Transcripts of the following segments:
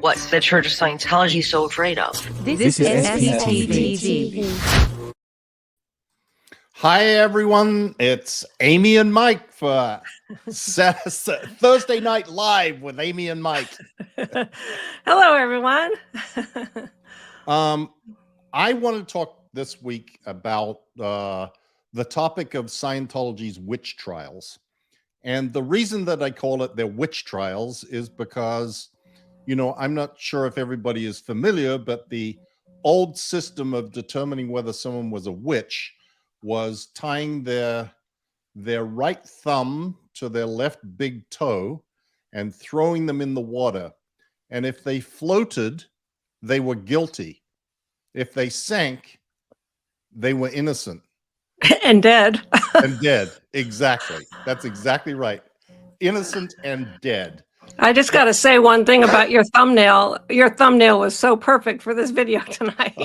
what the Church of Scientology is so afraid of. This is SPTV. Hi, everyone. It's Amy and Mike for Thursday Night Live with Amy and Mike. Hello, everyone. I want to talk this week about the topic of Scientology's witch trials. And the reason that I call it their witch trials is because, you know, I'm not sure if everybody is familiar, but the old system of determining whether someone was a witch was tying their right thumb to their left big toe and throwing them in the water. And if they floated, they were guilty. If they sank, they were innocent. And dead. And dead. Exactly. That's exactly right. Innocent and dead. I just got to say one thing about your thumbnail. Your thumbnail was so perfect for this video tonight.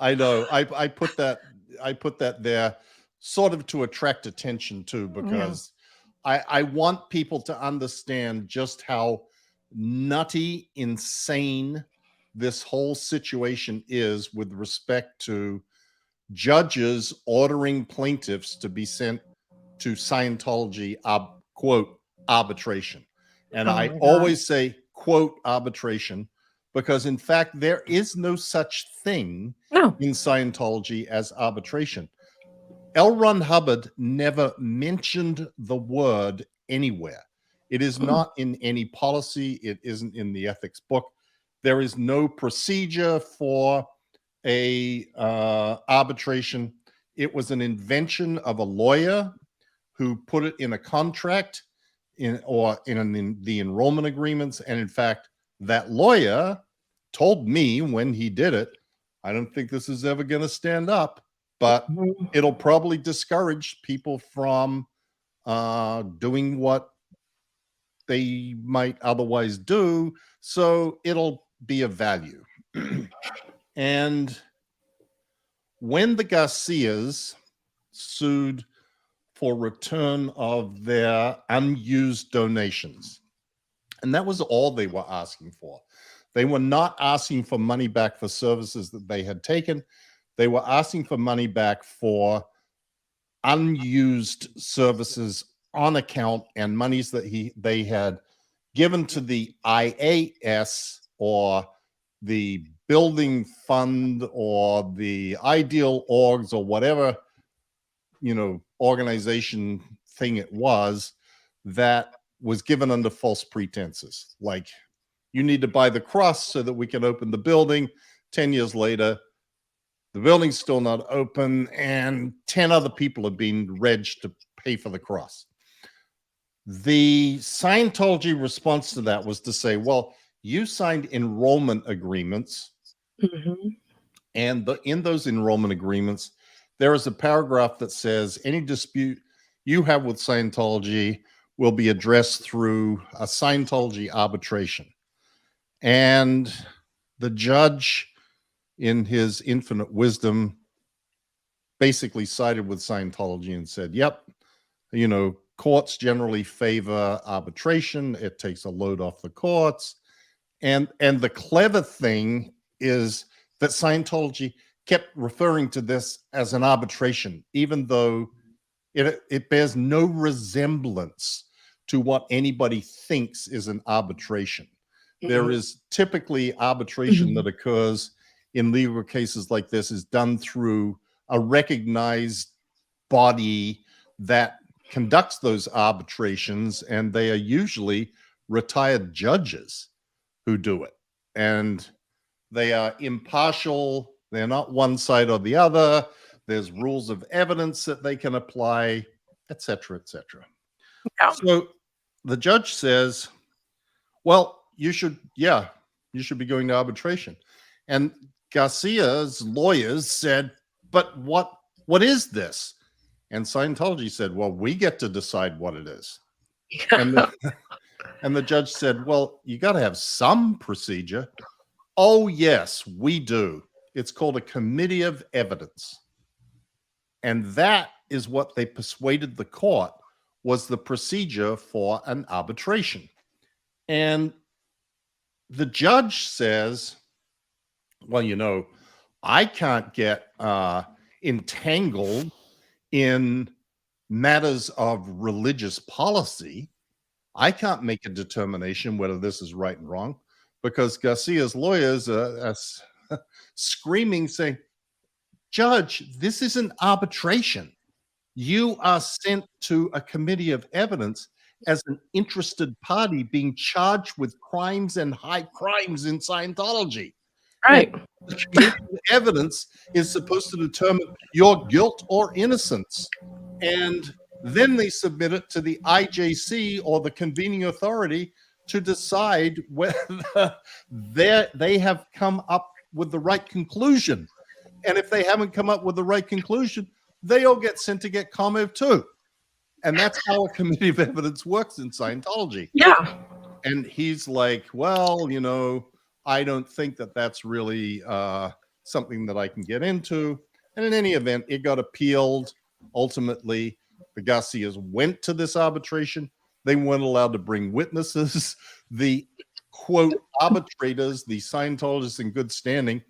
I know. I put that there sort of to attract attention too, because I want people to understand just how nutty, insane this whole situation is with respect to judges ordering plaintiffs to be sent to Scientology, quote, arbitration. And I always say, quote, arbitration, because in fact, there is no such thing in Scientology as arbitration. L. Ron Hubbard never mentioned the word anywhere. It is not in any policy. It isn't in the ethics book. There is no procedure for a arbitration. It was an invention of a lawyer who put it in a contract in the enrollment agreements. And in fact, that lawyer told me when he did it, I don't think this is ever going to stand up, but it'll probably discourage people from doing what they might otherwise do. So it'll be of value. And when the Garcias sued for return of their unused donations, and that was all they were asking for. They were not asking for money back for services that they had taken. They were asking for money back for unused services on account and monies that they had given to the IAS or the building fund or the ideal orgs or whatever, you know, organization thing it was that was given under false pretenses. Like, you need to buy the cross so that we can open the building. 10 years later, the building's still not open and 10 other people have been regged to pay for the cross. The Scientology response to that was to say, well, you signed enrollment agreements. And in those enrollment agreements, there is a paragraph that says any dispute you have with Scientology will be addressed through a Scientology arbitration. And the judge, in his infinite wisdom, basically sided with Scientology and said, yep, you know, courts generally favor arbitration. It takes a load off the courts. And the clever thing is that Scientology kept referring to this as an arbitration, even though it bears no resemblance to what anybody thinks is an arbitration. There is typically arbitration that occurs in legal cases like this is done through a recognized body that conducts those arbitrations, and they are usually retired judges who do it. And they are impartial. They're not one side or the other. There's rules of evidence that they can apply, et cetera, et cetera. So the judge says, well, you should be going to arbitration. And Garcia's lawyers said, but what is this? And Scientology said, well, we get to decide what it is. And the judge said, well, you got to have some procedure. Oh, yes, we do. It's called a committee of evidence. And that is what they persuaded the court was the procedure for an arbitration. And the judge says, well, you know, I can't get entangled in matters of religious policy. I can't make a determination whether this is right and wrong, because Garcia's lawyers are screaming, saying, Judge, this is an arbitration. You are sent to a committee of evidence as an interested party being charged with crimes and high crimes in Scientology. Right. The committee of evidence is supposed to determine your guilt or innocence. And then they submit it to the IJC or the convening authority to decide whether they have come up with the right conclusion. And if they haven't come up with the right conclusion, they all get sent to get comment too. And that's how a committee of evidence works in Scientology. Yeah. And he's like, well, you know, I don't think that that's really something that I can get into. And in any event, it got appealed. Ultimately, the Garcias went to this arbitration. They weren't allowed to bring witnesses. The, quote, arbitrators, the Scientologists in good standing,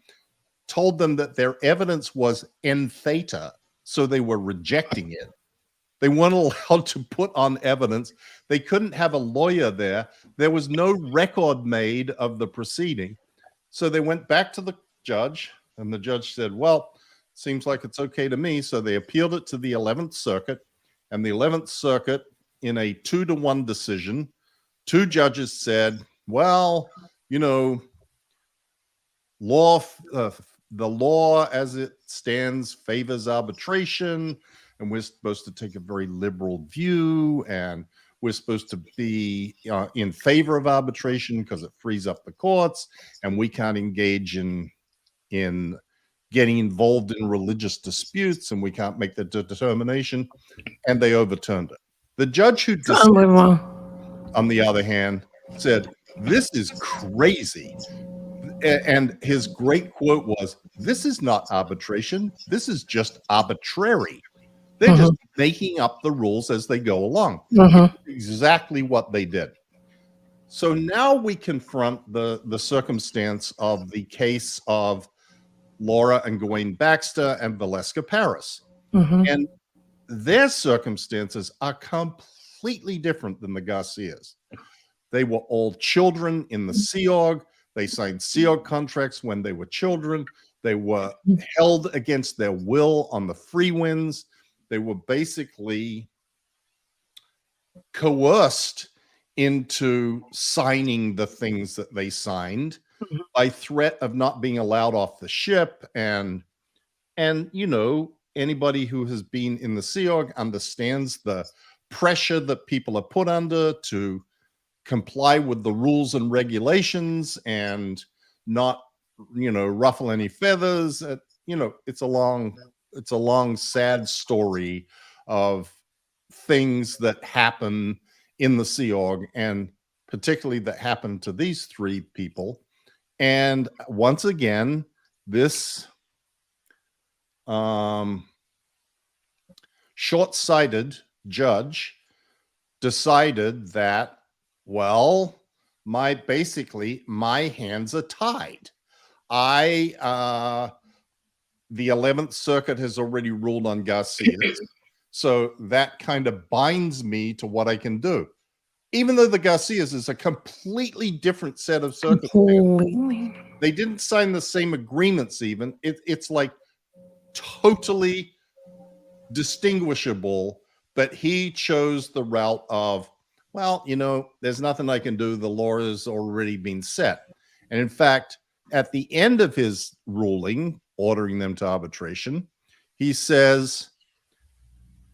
told them that their evidence was en theta, so they were rejecting it. They weren't allowed to put on evidence. They couldn't have a lawyer there. There was no record made of the proceeding. So they went back to the judge, and the judge said, well, seems like it's okay to me. So they appealed it to the 11th Circuit, and the 11th Circuit, in a 2-1 decision, 2 judges said, well, you know, the law as it stands favors arbitration, and we're supposed to take a very liberal view, and we're supposed to be in favor of arbitration because it frees up the courts, and we can't engage in getting involved in religious disputes, and we can't make the determination, and they overturned it. The judge who decided, on the other hand, said, this is crazy. And his great quote was, this is not arbitration. This is just arbitrary. They're just making up the rules as they go along. Exactly what they did. So now we confront the circumstance of the case of Laura and Gawain Baxter and Valeska Paris. And their circumstances are completely different than the Garcias. They were all children in the Sea Org. They signed Sea Org contracts when they were children. They were held against their will on the free winds. They were basically coerced into signing the things that they signed by threat of not being allowed off the ship. And you know, anybody who has been in the Sea Org understands the pressure that people are put under to comply with the rules and regulations and not, you know, ruffle any feathers. You know, it's a long, sad story of things that happen in the Sea Org, and particularly that happened to these 3 people. And once again, this short-sighted judge decided that, well, basically my hands are tied. The 11th Circuit has already ruled on Garcias, so that kind of binds me to what I can do. Even though the Garcias is a completely different set of circumstances. They didn't sign the same agreements even. It's like totally distinguishable, but he chose the route of, well, you know, there's nothing I can do. The law has already been set. And in fact, at the end of his ruling, ordering them to arbitration, he says,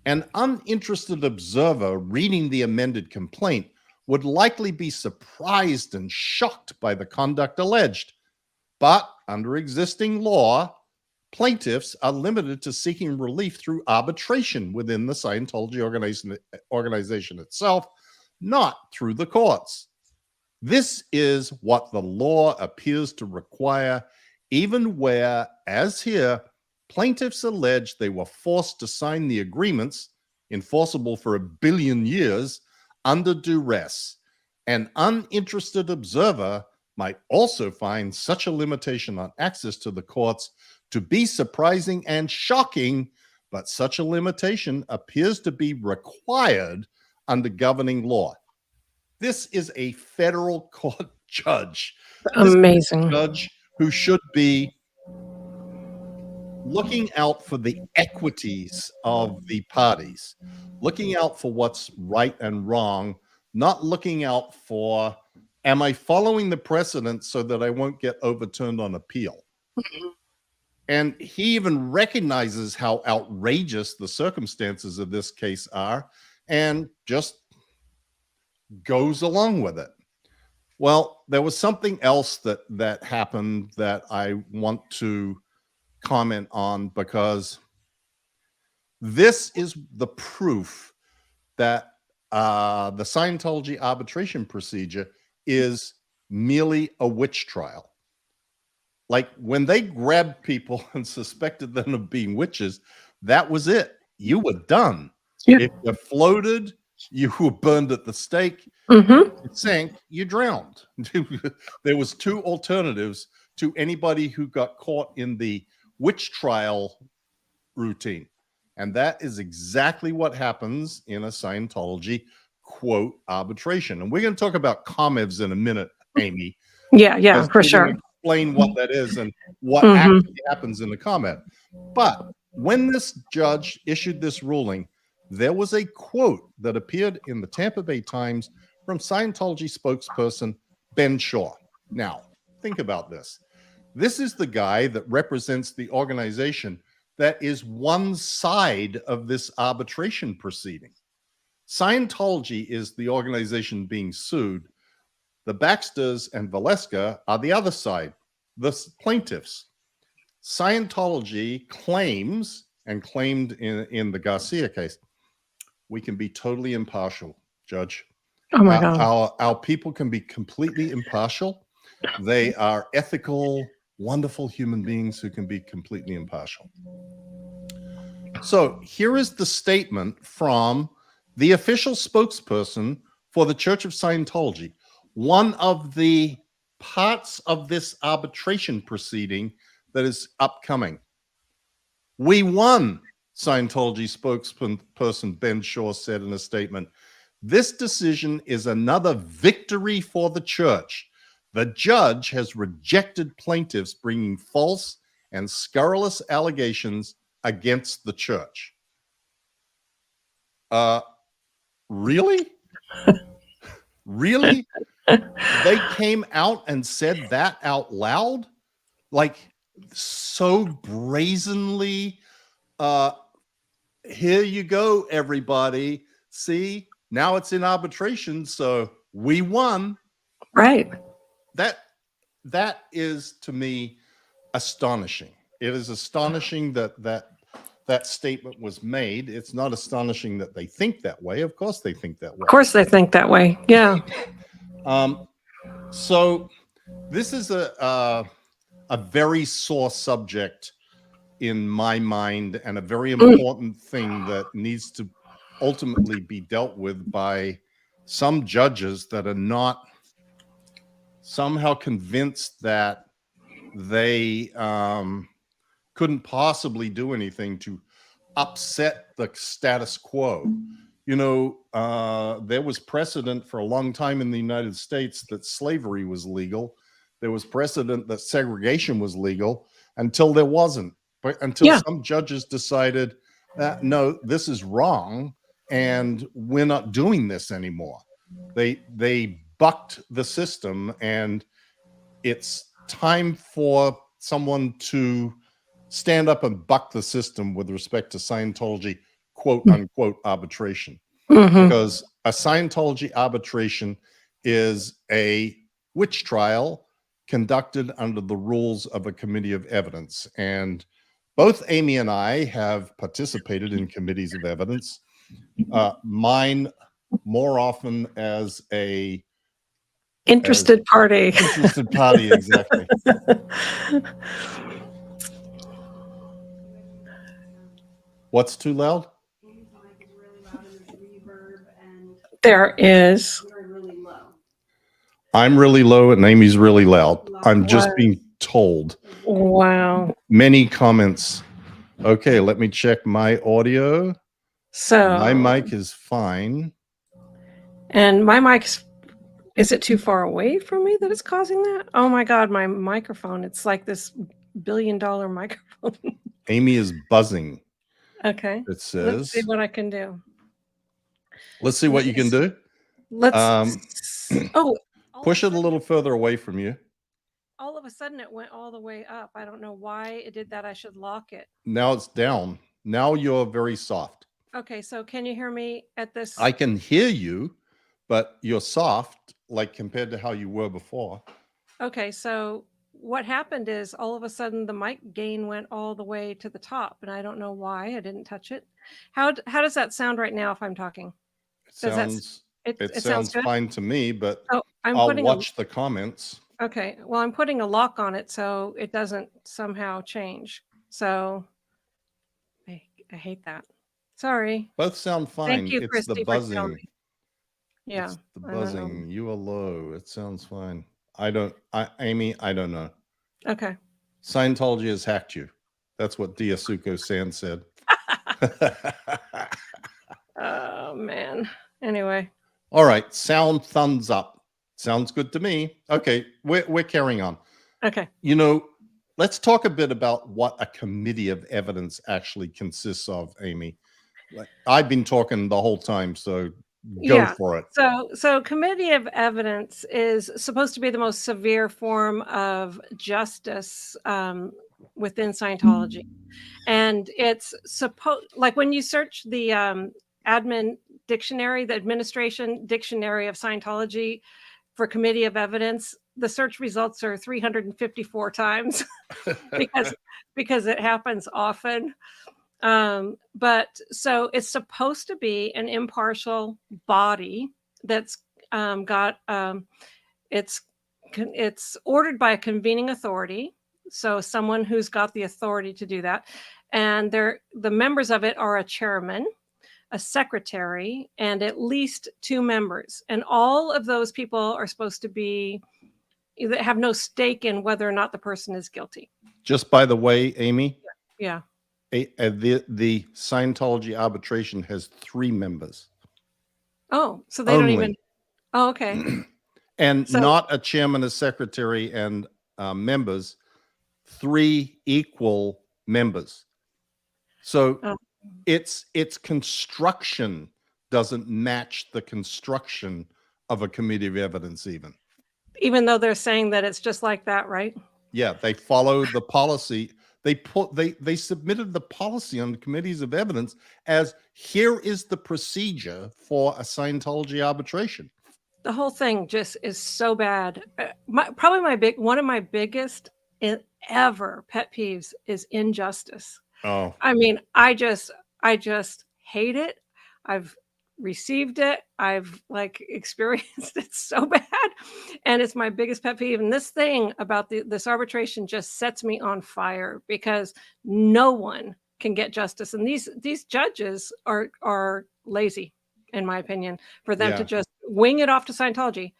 an uninterested observer reading the amended complaint would likely be surprised and shocked by the conduct alleged. But under existing law, plaintiffs are limited to seeking relief through arbitration within the Scientology organization itself, not through the courts. This is what the law appears to require, even where, as here, plaintiffs allege they were forced to sign the agreements, enforceable for 1 billion years, under duress. An uninterested observer might also find such a limitation on access to the courts to be surprising and shocking, but such a limitation appears to be required under governing law. This is a federal court judge. This is a Amazing. judge who should be looking out for the equities of the parties, looking out for what's right and wrong, not looking out for, am I following the precedent so that I won't get overturned on appeal? And he even recognizes how outrageous the circumstances of this case are and just goes along with it. Well, there was something else that happened that I want to comment on, because this is the proof that the Scientology arbitration procedure is merely a witch trial. Like when they grabbed people and suspected them of being witches, that was it. You were done. Yeah. If you floated, you were burned at the stake. Mm-hmm. It sank, you drowned. There was two alternatives to anybody who got caught in the witch trial routine. And that is exactly what happens in a Scientology, quote, arbitration. And we're going to talk about ComEvs in a minute, Amy. Yeah, for sure. Explain what that is and what Mhm. actually happens in the ComEv. But when this judge issued this ruling, there was a quote that appeared in the Tampa Bay Times from Scientology spokesperson Ben Shaw. Now, think about this. This is the guy that represents the organization that is one side of this arbitration proceeding. Scientology is the organization being sued. The Baxters and Valeska are the other side, the plaintiffs. Scientology claims, and claimed in the Garcia case, we can be totally impartial, Judge. Oh my God. Our people can be completely impartial. They are ethical, wonderful human beings who can be completely impartial. So here is the statement from the official spokesperson for the Church of Scientology, one of the parts of this arbitration proceeding that is upcoming. We won, Scientology spokesperson Ben Shaw said in a statement. This decision is another victory for the church. The judge has rejected plaintiffs bringing false and scurrilous allegations against the church. Really? Really? They came out and said that out loud? Like so brazenly, here you go, everybody. See, now it's in arbitration, so we won. Right. That is, to me, astonishing. It is astonishing that statement was made. It's not astonishing that they think that way. Of course they think that way. Of course they think that way. Yeah. So this is a very sore subject in my mind, and a very important thing that needs to ultimately be dealt with by some judges that are not somehow convinced that they couldn't possibly do anything to upset the status quo. You know, there was precedent for a long time in the United States that slavery was legal. There was precedent that segregation was legal until there wasn't. But until some judges decided that, no, this is wrong and we're not doing this anymore. They bucked the system, and it's time for someone to stand up and buck the system with respect to Scientology, quote unquote, arbitration. Because a Scientology arbitration is a witch trial conducted under the rules of a committee of evidence. And both Amy and I have participated in committees of evidence. Mine more often as a Interested party. Interested party, exactly. What's too loud? There is. I'm really low and Amy's really loud. I'm just Wow. being told. Wow. Many comments. Okay, let me check my audio. So My mic is fine. and my mic's, is it too far away from me that it's causing that? Oh my God, my microphone. It's like this $1 billion microphone. Amy is buzzing. Okay. It Let's see says. what I can do. Let's see what you can do. Let's oh, Push it a little further away from you. all of a sudden it went all the way up. I don't know why it did that. I should lock it. Now it's down. Now you're very soft. Okay, so can you hear me at this? I can hear you, but you're soft, like compared to how you were before. Okay, so what happened is all of a sudden the mic gain went all the way to the top, and I don't know why. I didn't touch it. How does that sound right now if I'm talking? It Does it sounds sounds good? fine to me, but Oh, I'll watch the comments. okay. Well, I'm putting a lock on it so it doesn't somehow change. So I hate that. Sorry. Both sound fine. Thank you, It's the Christy, for telling buzzing. me. Yeah. It's the I don't know. buzzing. You are low. It sounds fine. Amy, I don't know. Okay. Scientology has hacked you. That's what Diasuko-san said. Oh man. Anyway. All right. Sound thumbs up. Sounds good to me. Okay. We're carrying on. Okay. You know, let's talk a bit about what a committee of evidence actually consists of, Amy. I've been talking the whole time, so go for it. So committee of evidence is supposed to be the most severe form of justice within Scientology. And it's supposed, like when you search the admin dictionary, the administration dictionary of Scientology for committee of evidence, the search results are 354 times because it happens often. But so it's supposed to be an impartial body that's got it's ordered by a convening authority, so someone who's got the authority to do that, and the members of it are a chairman, a secretary, and at least 2 members, and all of those people are supposed to be have no stake in whether or not the person is guilty. Just by the way, Amy. Yeah. The Scientology arbitration has 3 members. Oh, so they Only. don't even. Oh, okay. And So, not a chairman, a secretary, and members. 3 equal members. So its construction doesn't match the construction of a committee of evidence, even though they're saying that it's just like that, right? Yeah, they follow the policy. They submitted the policy on the committees of evidence as here is the procedure for a Scientology arbitration. The whole thing just is so bad. Probably one of my biggest ever pet peeves is injustice. Oh, I mean, I just hate it. I've received it. I've like experienced it so bad, and it's my biggest pet peeve. And this thing about this arbitration just sets me on fire because no one can get justice, and these judges are lazy, in my opinion, for them to just wing it off to Scientology.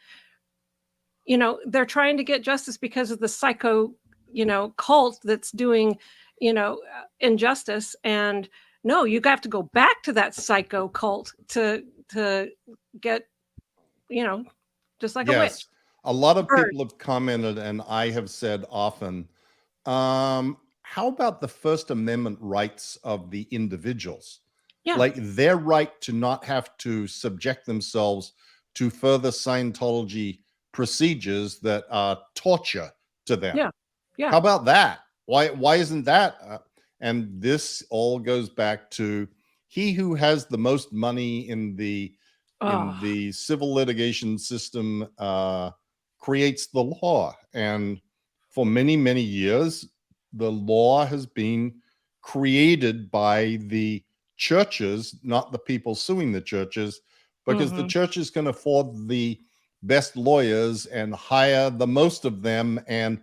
You know, they're trying to get justice because of the psycho, cult that's doing, injustice. And no, you have to go back to that psycho cult to get, just like a witch. A lot of people have commented, and I have said often, how about the First Amendment rights of the individuals? Yeah. Like their right to not have to subject themselves to further Scientology procedures that are torture to them. Yeah. Yeah. How about that? Why isn't that? And this all goes back to he who has the most money in the civil litigation system creates the law. And for many, many years, the law has been created by the churches, not the people suing the churches, because the churches can afford the best lawyers and hire the most of them and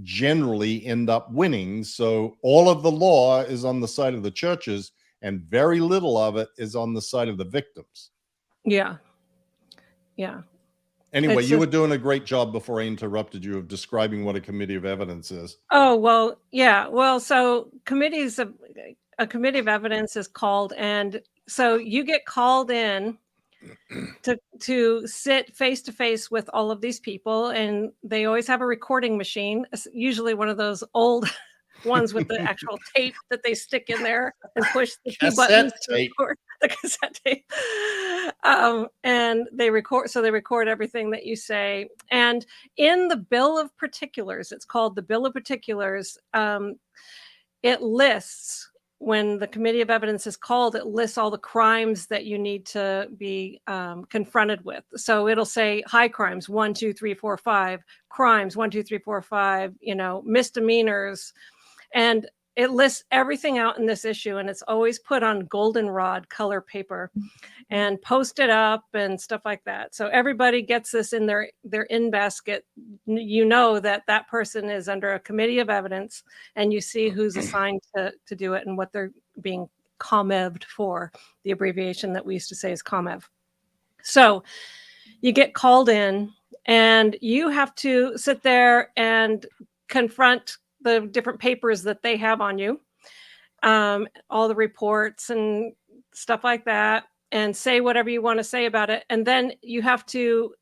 generally end up winning. So all of the law is on the side of the churches and very little of it is on the side of the victims. Yeah. Yeah. Anyway, It's you just, were doing a great job before I interrupted you of describing what a committee of evidence is. oh, well, yeah. Well, so a committee of evidence is called, and so you get called in to sit face to face with all of these people, and they always have a recording machine, usually one of those old ones with the actual tape that they stick in there and push the two buttons Cassette to tape. record the cassette tape. And they record everything that you say. And in the Bill of Particulars, it's called the Bill of Particulars, it lists, when the committee of evidence is called, it lists all the crimes that you need to be confronted with. So it'll say high crimes, 1, 2, 3, 4, 5, crimes, 1, 2, 3, 4, 5, misdemeanors. And it lists everything out in this issue, and it's always put on goldenrod color paper and posted up and stuff like that. So everybody gets this in their in basket. You know that person is under a committee of evidence, and you see who's assigned to do it and what they're being COMEV'd for, the abbreviation that we used to say is COMEV. So you get called in, and you have to sit there and confront the different papers that they have on you, all the reports and stuff like that, and say whatever you want to say about it. And then you have to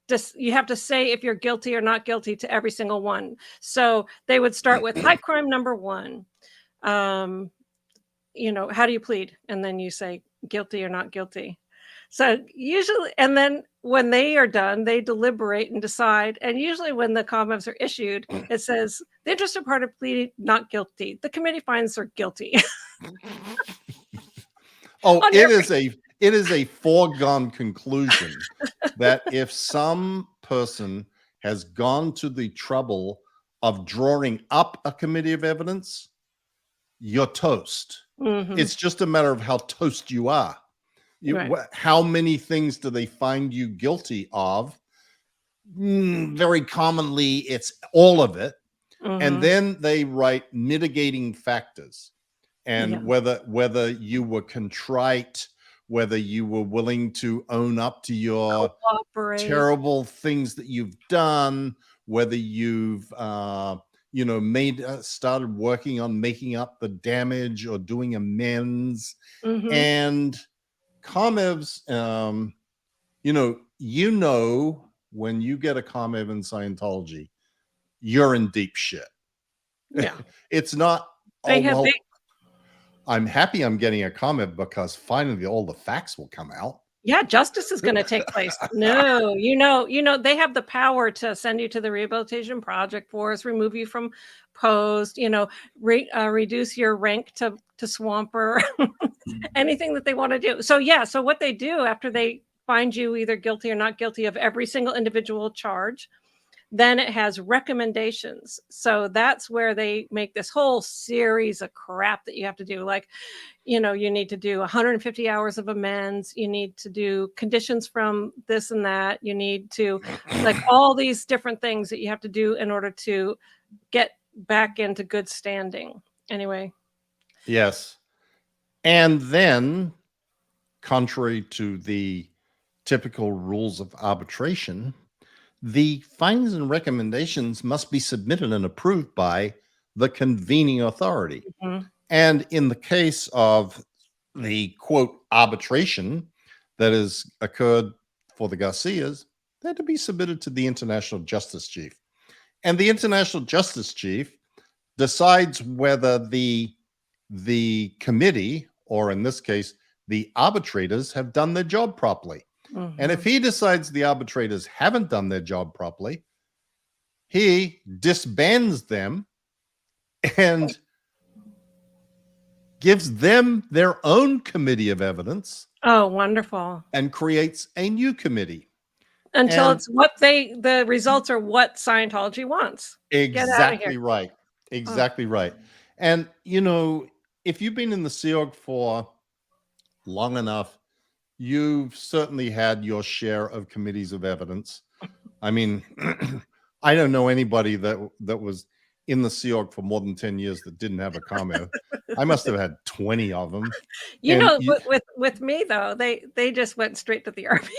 say if you're guilty or not guilty to every single one. So they would start with high crime number 1. How do you plead? And then you say guilty or not guilty. So usually, and then when they are done, they deliberate and decide. And usually when the COMEVs are issued, it says the interested party pleaded not guilty. The committee finds they're guilty. Oh, it is a foregone conclusion that if some person has gone to the trouble of drawing up a committee of evidence, you're toast. Mhm. It's just a matter of how toast you are. Right. How many things do they find you guilty of? Very commonly, it's all of it. And Mhm. then they write mitigating factors, and Yeah. whether you were contrite, whether you were willing to own up to your Cooperate. terrible things that you've done, whether you've started working on making up the damage or doing amends. Mhm. And COMEVs, when you get a COMEV in Scientology, you're in deep shit. Yeah. It's not, I'm happy I'm getting a COMEV because finally all the facts will come out. Yeah, justice is going to take place. No, they have the power to send you to the Rehabilitation Project Force, remove you from post, reduce your rank to swamper, anything that they want to do. So yeah, so what they do after they find you either guilty or not guilty of every single individual charge, then it has recommendations. So that's where they make this whole series of crap that you have to do. Like, you need to do 150 hours of amends. You need to do conditions from this and that. You need to, like, all these different things that you have to do in order to get back into good standing. Anyway. Yes. And then, contrary to the typical rules of arbitration, the findings and recommendations must be submitted and approved by the convening authority. Mhm. And in the case of the quote arbitration that has occurred for the Garcias, they had to be submitted to the International Justice Chief. And the International Justice Chief decides whether the committee, or in this case, the arbitrators, have done their job properly. And if he decides the arbitrators haven't done their job properly, he disbands them and gives them their own committee of evidence. Oh, wonderful. And creates a new committee. Until it's the results are what Scientology wants. Exactly right. Exactly right. And, if you've been in the Sea Org for long enough, you've certainly had your share of committees of evidence. I mean, I don't know anybody that was in the Sea Org for more than 10 years that didn't have a COMEV. I must have had 20 of them. With me though, they just went straight to the RPF.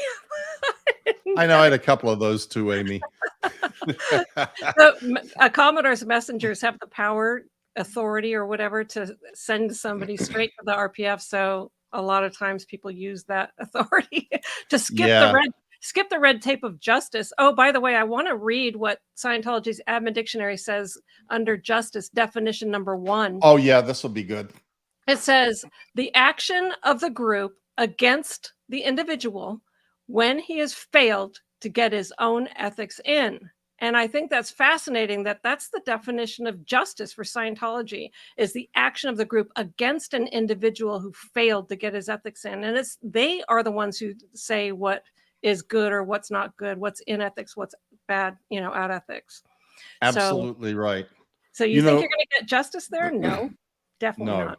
I know I had a couple of those too, Amy. Commodore's messengers have the power, authority, or whatever to send somebody straight to the RPF. So a lot of times people use that authority to skip the red tape of justice. Oh, by the way, I want to read what Scientology's Admin Dictionary says under justice, definition number 1. Oh yeah, this will be good. It says the action of the group against the individual when he has failed to get his own ethics in. And I think that's fascinating that that's the definition of justice for Scientology, is the action of the group against an individual who failed to get his ethics in. And they are the ones who say what is good or what's not good, what's in ethics, what's bad, out ethics. Absolutely right. So you think you're going to get justice there? No, definitely not.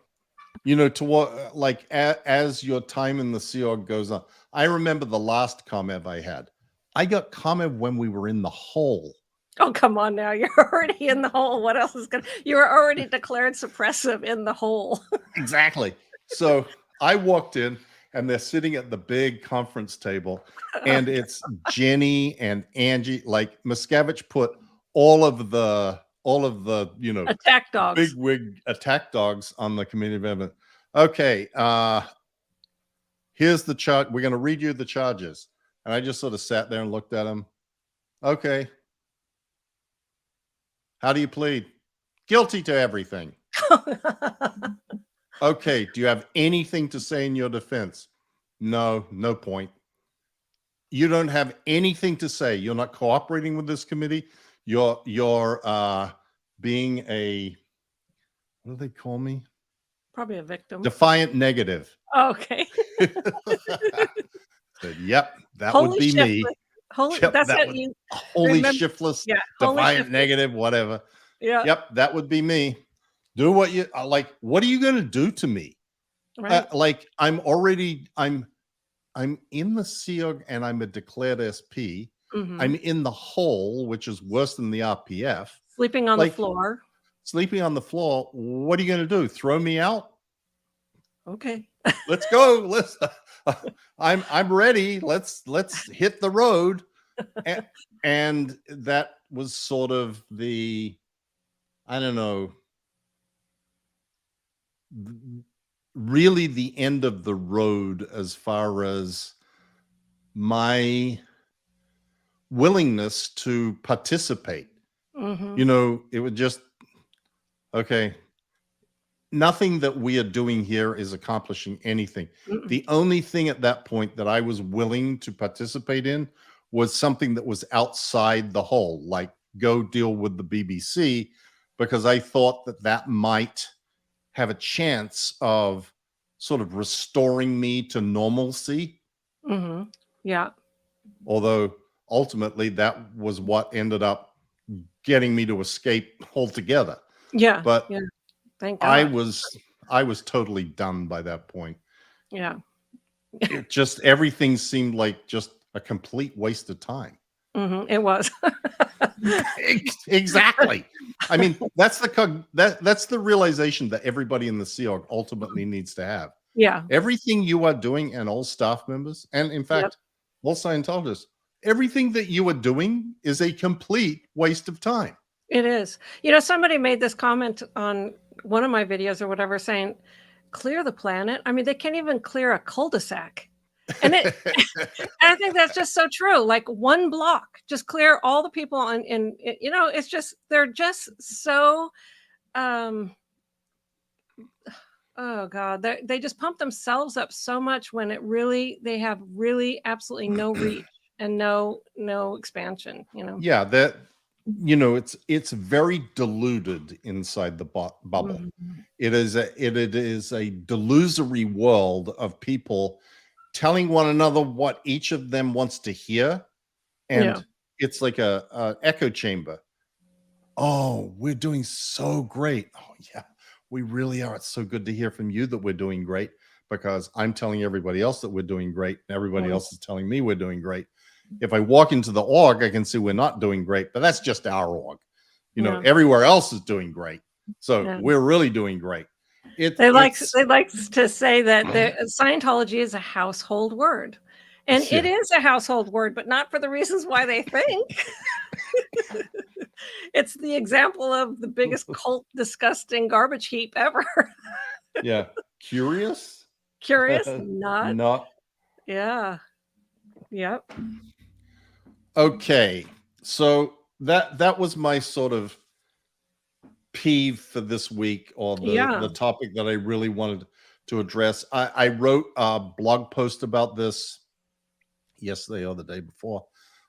To what, like, as your time in the Sea Org goes on, I remember the last ComEv I had. I got ComEv when we were in the hole. Oh, come on now. You're already in the hole. What else is going to... You were already declared suppressive in the hole. Exactly. So I walked in and they're sitting at the big conference table and it's Jenny and Angie. Like Miscavige put all of the attack dogs, big wig attack dogs on the committee of evidence. Okay. Here's the charge. We're going to read you the charges. And I just sort of sat there and looked at him. Okay. How do you plead? Guilty to everything. Okay. Do you have anything to say in your defense? No, no point. You don't have anything to say. You're not cooperating with this committee. You're being a, what do they call me? Probably a victim. Defiant negative. Okay. Said, yep, that Holy would be shiftless. me. Holy, Yep, that's that what would, you. holy remember, shiftless, yeah, defiant holy negative, whatever. Yeah. Yep, that would be me. Do what you like. What are you going to do to me? Right. Like I'm in the SEOG and I'm a declared SP. Mm-hmm. I'm in the hole, which is worse than the RPF. Sleeping on the floor. Sleeping on the floor. What are you going to do? Throw me out? Okay. Let's go. I'm ready. Let's hit the road. And that was sort of the, I don't know, really the end of the road as far as my willingness to participate. Mm-hmm. It would just, okay, nothing that we are doing here is accomplishing anything. Mm-mm. The only thing at that point that I was willing to participate in was something that was outside the hole, like go deal with the BBC, because I thought that might have a chance of sort of restoring me to normalcy. Mm-hmm. Yeah. Although ultimately that was what ended up getting me to escape altogether. Yeah. But yeah. Thank God. I was totally done by that point. Yeah. It just, everything seemed like just a complete waste of time. Mm-hmm. It was. Exactly. I mean, that's the realization that everybody in the Sea Org ultimately needs to have. Yeah. Everything you are doing, and all staff members, and in fact, all Scientologists, everything that you are doing is a complete waste of time. It is. Somebody made this comment on one of my videos or whatever, saying, clear the planet. I mean, they can't even clear a cul-de-sac. And I think that's just so true. Like one block, just clear all the people it's just, they're just so, oh God, they just pump themselves up so much when they have really absolutely no reach and no expansion, Yeah, that, it's very diluted inside the bubble. Mm-hmm. It is a delusory world of people telling one another what each of them wants to hear, and it's like a echo chamber. Oh, we're doing so great. Oh yeah, we really are. It's so good to hear from you that we're doing great, because I'm telling everybody else that we're doing great, and everybody else is telling me we're doing great. If I walk into the org, I can see we're not doing great, but that's just our org. Everywhere else is doing great, so we're really doing great. They like to say that Scientology is a household word, And Yeah. it is a household word, but not for the reasons why they think. It's the example of the biggest cult, disgusting garbage heap ever. Yeah. Curious? Curious? Not. Not. Yeah. Yep. Okay. So that was my sort of peeve for this week, or Yeah. the topic that I really wanted to address. I wrote a blog post about this yesterday or the day before.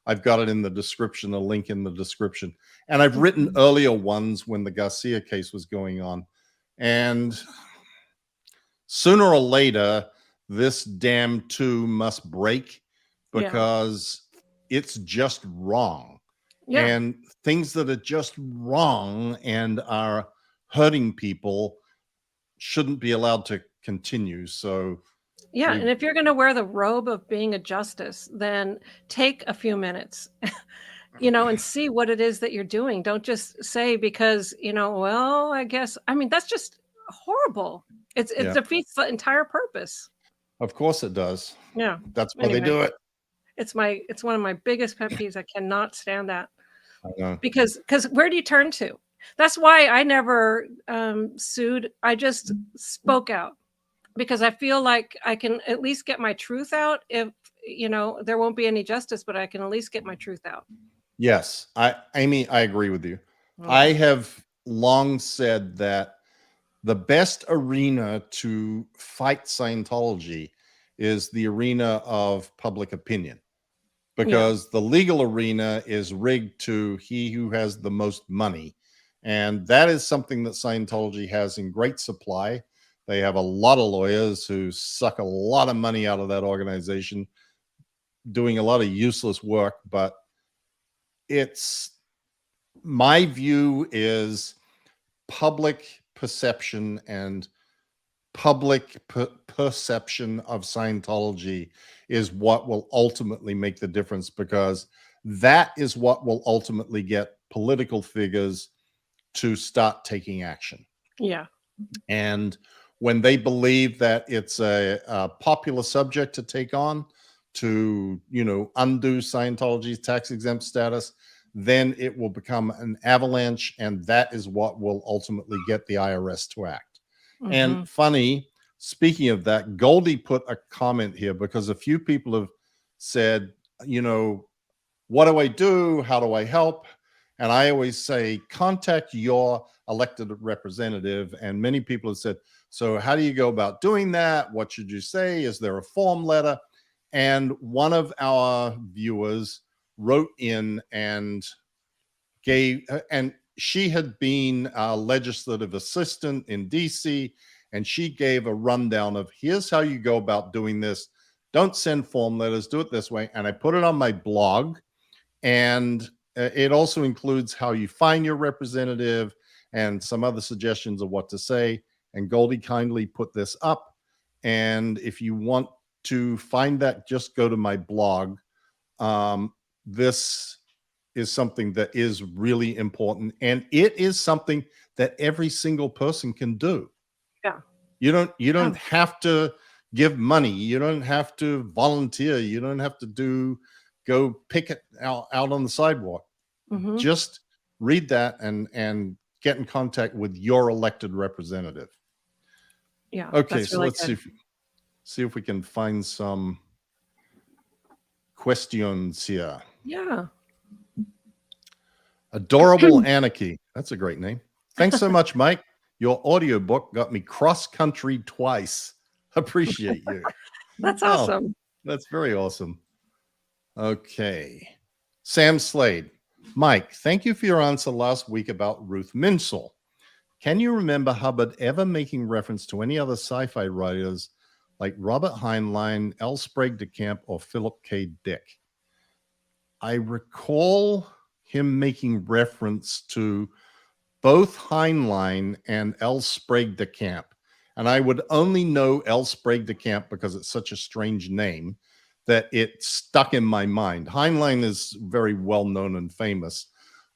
I've got it in the description, a link in the description. And I've written earlier ones when the Garcia case was going on. And sooner or later, this damn two must break, because it's just wrong. Yeah. And things that are just wrong and are hurting people shouldn't be allowed to continue. So Yeah. And if you're going to wear the robe of being a justice, then take a few minutes, and see what it is that you're doing. Don't just say because, well, I guess, that's just horrible. It Yeah. defeats the entire purpose. Of course it does. Yeah. That's why they do it. It's one of my biggest pet peeves. I cannot stand that. I know. Because where do you turn to? That's why I never sued. I just spoke out, because I feel like I can at least get my truth out. If there won't be any justice, but I can at least get my truth out. Yes, Amy, I agree with you. I have long said that the best arena to fight Scientology is the arena of public opinion, because the legal arena is rigged to he who has the most money. And that is something that Scientology has in great supply. They have a lot of lawyers who suck a lot of money out of that organization, doing a lot of useless work. But my view is public perception and public perception of Scientology is what will ultimately make the difference, because that is what will ultimately get political figures to start taking action. Yeah. And when they believe that it's a popular subject to take on, to undo Scientology's tax exempt status, then it will become an avalanche, and that is what will ultimately get the IRS to act. And funny, speaking of that, Goldie put a comment here, because a few people have said, what do I do? How do I help? And I always say, contact your elected representative. And many people have said, so how do you go about doing that? What should you say? Is there a form letter? And one of our viewers wrote in and she had been a legislative assistant in DC, and she gave a rundown of, here's how you go about doing this. Don't send form letters, do it this way. And I put it on my blog, and it also includes how you find your representative and some other suggestions of what to say. And Goldie kindly put this up. And if you want to find that, just go to my blog. This is something that is really important, and it is something that every single person can do. Yeah. You don't have to give money. You don't have to volunteer. You don't have to go pick it out on the sidewalk. Just read that and get in contact with your elected representative. Yeah. Okay, so let's see if we can find some questions here. Yeah. Adorable Anarchy. That's a great name. Thanks so much, Mike. Your audiobook got me cross-country twice. Appreciate you. That's awesome. That's very awesome. Okay. Sam Slade. Mike, thank you for your answer last week about Ruth Minsel. Can you remember Hubbard ever making reference to any other sci-fi writers like Robert Heinlein, L. Sprague de Camp, or Philip K. Dick? I recall him making reference to both Heinlein and L. Sprague de Camp. And I would only know L. Sprague de Camp because it's such a strange name that it stuck in my mind. Heinlein is very well known and famous.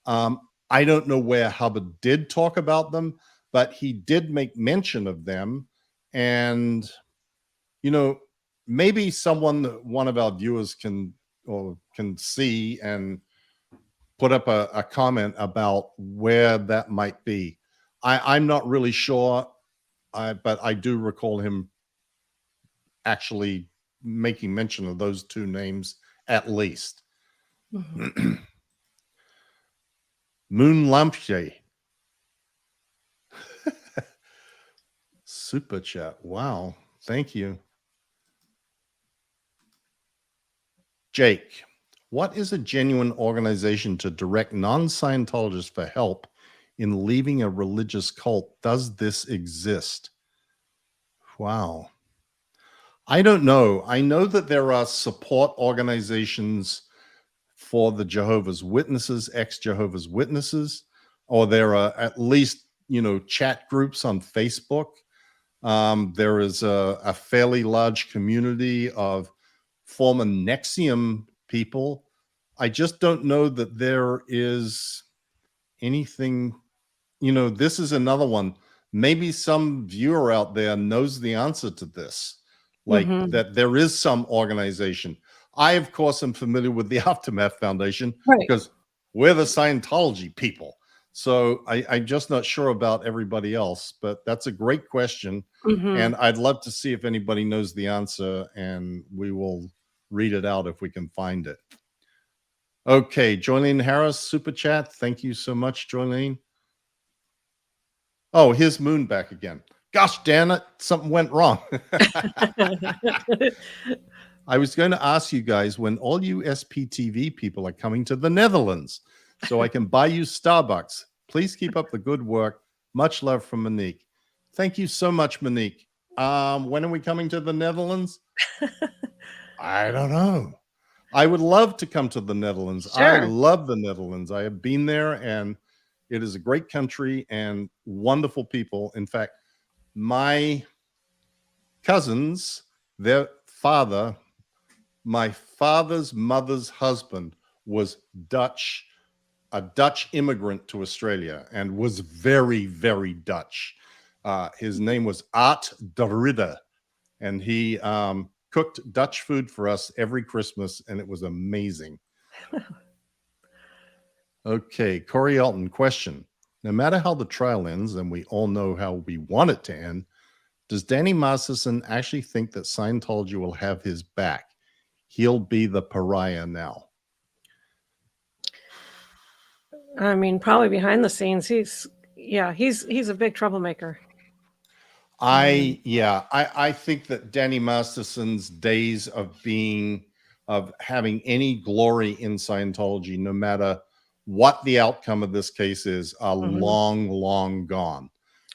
I don't know where Hubbard did talk about them, but he did make mention of them. And, maybe one of our viewers can see and put up a comment about where that might be. I'm not really sure, but I do recall him actually making mention of those two names at least. Mhm. Moon Lampshade. Super chat. Wow. Thank you. Jake, what is a genuine organization to direct non-Scientologists for help in leaving a religious cult? Does this exist? Wow. I don't know. I know that there are support organizations for the Jehovah's Witnesses, ex-Jehovah's Witnesses, or there are at least, chat groups on Facebook. There is a fairly large community of former Nexium people. I just don't know that there is anything, this is another one. Maybe some viewer out there knows the answer to this, like Mhm. that there is some organization. I, of course, am familiar with the Aftermath Foundation Right. because we're the Scientology people. So I'm just not sure about everybody else, but that's a great question. Mhm. And I'd love to see if anybody knows the answer, and we will read it out if we can find it. Okay, Joylene Harris, Super Chat. Thank you so much, Joylene. Oh, here's Moon back again. Gosh, damn it, something went wrong. I was going to ask you guys when all you SPTV people are coming to the Netherlands so I can buy you Starbucks. Please keep up the good work. Much love from Monique. Thank you so much, Monique. When are we coming to the Netherlands? I don't know. I would love to come to the Netherlands. I Sure. love the Netherlands. I have been there, and it is a great country and wonderful people. In fact, my cousins, their father, my father's mother's husband was Dutch, a Dutch immigrant to Australia, and was very, very Dutch. His name was Art de Ridder, and he cooked Dutch food for us every Christmas, and it was amazing. Okay, Corey Elton, question. No matter how the trial ends, and we all know how we want it to end, does Danny Masterson actually think that Scientology will have his back? He'll be the pariah now. I mean, probably behind the scenes, he's a big troublemaker. I think that Danny Masterson's days of having any glory in Scientology, no matter what the outcome of this case is, are long, long gone.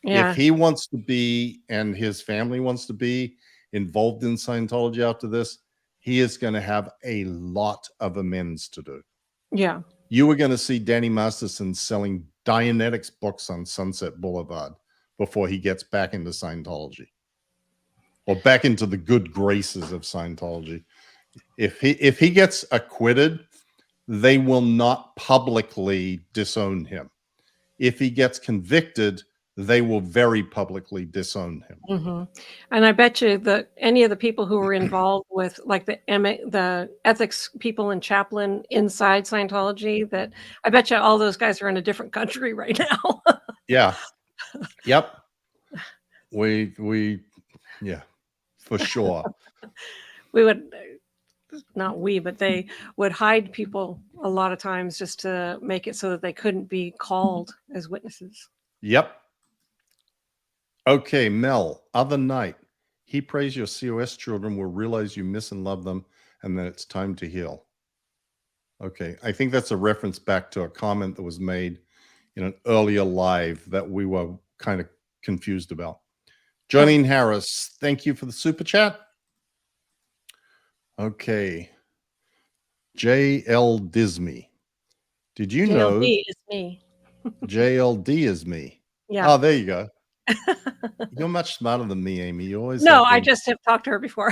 Yeah. If he wants to be, and his family wants to be involved in Scientology after this, he is going to have a lot of amends to do. Yeah. You are going to see Danny Masterson selling Dianetics books on Sunset Boulevard before he gets back into Scientology, or back into the good graces of Scientology. If he gets acquitted, they will not publicly disown him. If he gets convicted, they will very publicly disown him. Mm-hmm. And I bet you that any of the people who were involved with, like the ethics people and chaplain inside Scientology, that I bet you all those guys are in a different country right now. Yeah. Yep. Yeah, for sure. We would, not we, but they would hide people a lot of times just to make it so that they couldn't be called as witnesses. Yep. Okay, Mel, other night, he prays your COS children will realize you miss and love them, and that it's time to heal. Okay, I think that's a reference back to a comment that was made in an earlier live that we were kind of confused about. Jolene Harris, thank you for the super chat. Okay. JL Disney. Did you know? JLD is me. JLD is me. Yeah. Oh, there you go. You're much smarter than me, Amy. You always No, have I been. just have talked to her before.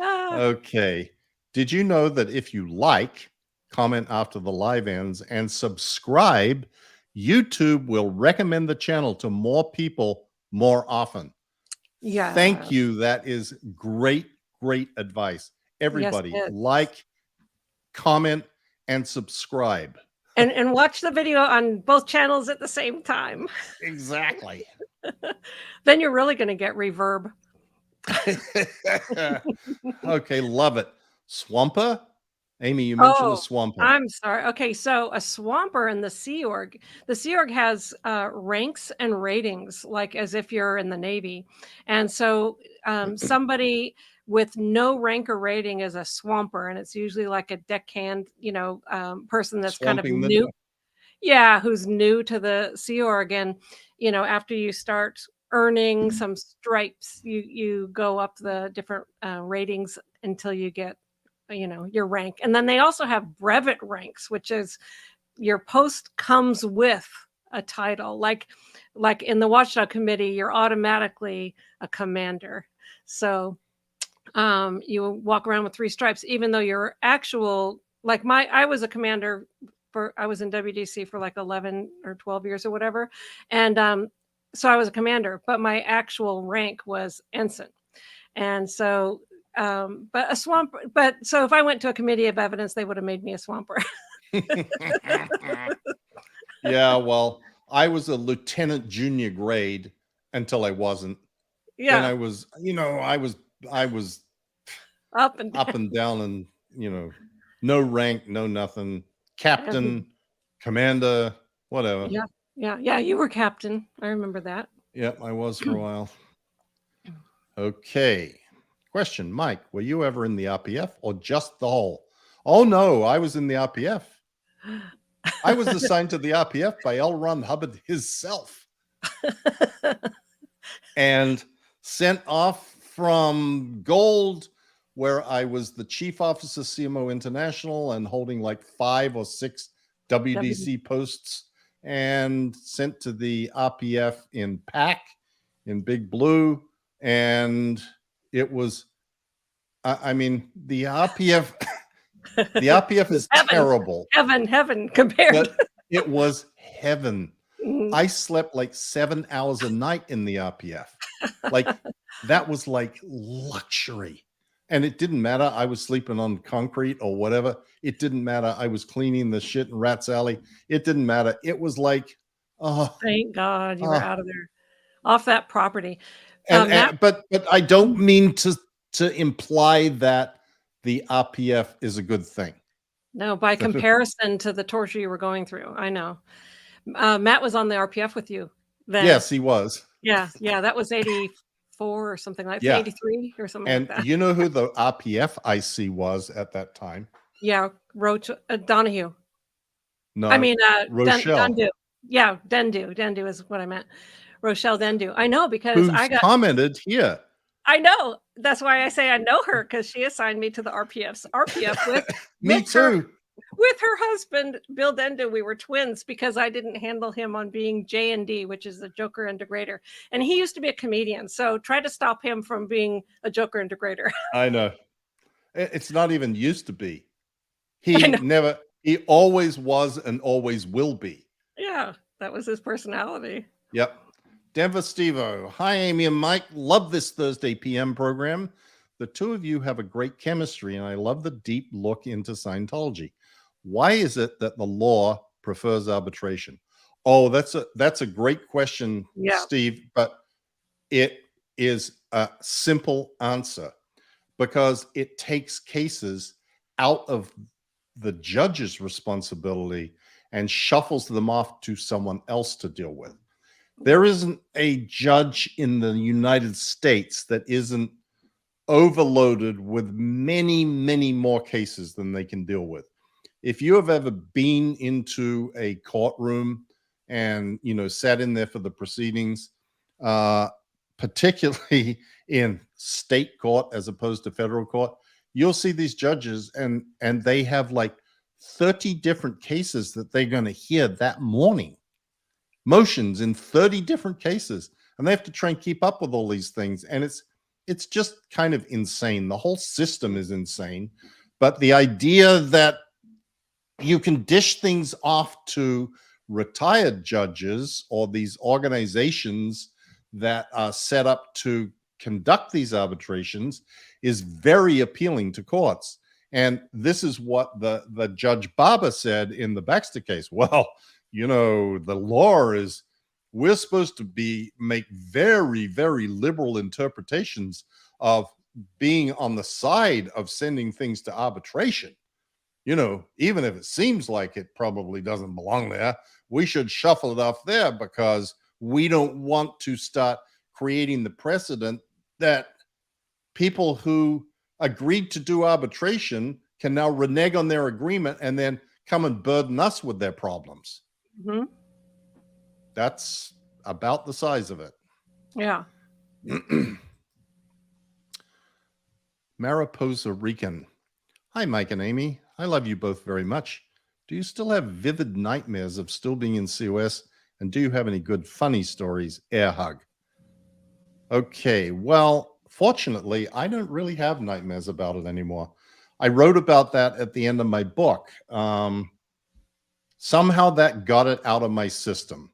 Okay. Did you know that if you like, comment after the live ends, and subscribe, YouTube will recommend the channel to more people more often? Yeah. Thank you. That is great, great advice. Yes, Everybody, it is. like, comment, and subscribe. And watch the video on both channels at the same time. Exactly. Then you're really going to get reverb. Okay, love it. Swamper? Amy, you mentioned a Oh, swamper. I'm sorry. Okay, so a swamper in the Sea Org. The Sea Org has ranks and ratings, like as if you're in the Navy. And so somebody with no rank or rating is a swamper, and it's usually like a deckhand, person that's kind of Swamping the new. Yeah, who's new to the Sea Org. And, after you start earning some stripes, you go up the different ratings until you get your rank. And then they also have brevet ranks, which is your post comes with a title. Like in the Watchdog Committee, you're automatically a commander. So you walk around with 3 stripes, even though your actual, I was a commander I was in WDC for like 11 or 12 years or whatever. And so I was a commander, but my actual rank was ensign. And so but so if I went to a committee of evidence, they would have made me a swamper. Yeah, well, I was a lieutenant junior grade until I wasn't. Then Yeah, I was, I was up and up down. and down and, no rank, no nothing. Captain, commander, whatever. Yeah, you were captain. I remember that. Yep, I was for a while. Okay. Question, Mike, were you ever in the RPF or just the whole? Oh, no, I was in the RPF. I was assigned to the RPF by L. Ron Hubbard himself and sent off from Gold, where I was the chief officer, CMO International, and holding like 5 or 6 WDC posts, and sent to the RPF in PAC, in Big Blue. And it was, I mean, the RPF, the RPF is terrible. Heaven compared. But it was heaven. Mhm. I slept like 7 hours a night in the RPF. Like that was like luxury. And it didn't matter. I was sleeping on concrete or whatever. It didn't matter. I was cleaning the shit in Rat's Alley. It didn't matter. It was like, oh, Thank God you were out of there, off that property. but I don't mean to imply that the RPF is a good thing. No, by comparison to the torture you were going through. I know. Matt was on the RPF with you then. Yes, he was. Yeah, that was 84 or something like that. Yeah. 83 or something And like that. you know who the RPF IC was at that time? Yeah, Roach Donahue. No, I mean, Rochelle. Dendu. Yeah, Dendu is what I meant. Rochelle Dendu. I know because Who's I got commented here. I know. That's why I say I know her, because she assigned me to the RPF with Me with too. with her husband, Bill Dendu. We were twins because I didn't handle him on being J&D, which is the Joker and Degrader. And he used to be a comedian. So try to stop him from being a Joker and Degrader. I know. It's not even used to be. He always was and always will be. Yeah, that was his personality. Yep. Denver Stevo. Hi, Amy and Mike. Love this Thursday PM program. The two of you have a great chemistry, and I love the deep look into Scientology. Why is it that the law prefers arbitration? Oh, that's a great question, Steve, but it is a simple answer because it takes cases out of the judge's responsibility and shuffles them off to someone else to deal with. There isn't a judge in the United States that isn't overloaded with many, many more cases than they can deal with. If you have ever been into a courtroom and, sat in there for the proceedings, particularly in state court as opposed to federal court, you'll see these judges and they have like 30 different cases that they're going to hear that morning. Motions in 30 different cases, and they have to try and keep up with all these things, and it's just kind of insane. The whole system is insane, but the idea that you can dish things off to retired judges or these organizations that are set up to conduct these arbitrations is very appealing to courts. And this is what the Judge Barber said in the Baxter case. Well, you know, the law is we're supposed to make very, very liberal interpretations of being on the side of sending things to arbitration. You know, even if it seems like it probably doesn't belong there, we should shuffle it off there because we don't want to start creating the precedent that people who agreed to do arbitration can now renege on their agreement and then come and burden us with their problems. Mm-hmm. That's about the size of it. Yeah. Mariposa Rican. Hi, Mike and Amy. I love you both very much. Do you still have vivid nightmares of still being in COS? And do you have any good funny stories? Air hug. Okay, well, fortunately, I don't really have nightmares about it anymore. I wrote about that at the end of my book. Somehow that got it out of my system.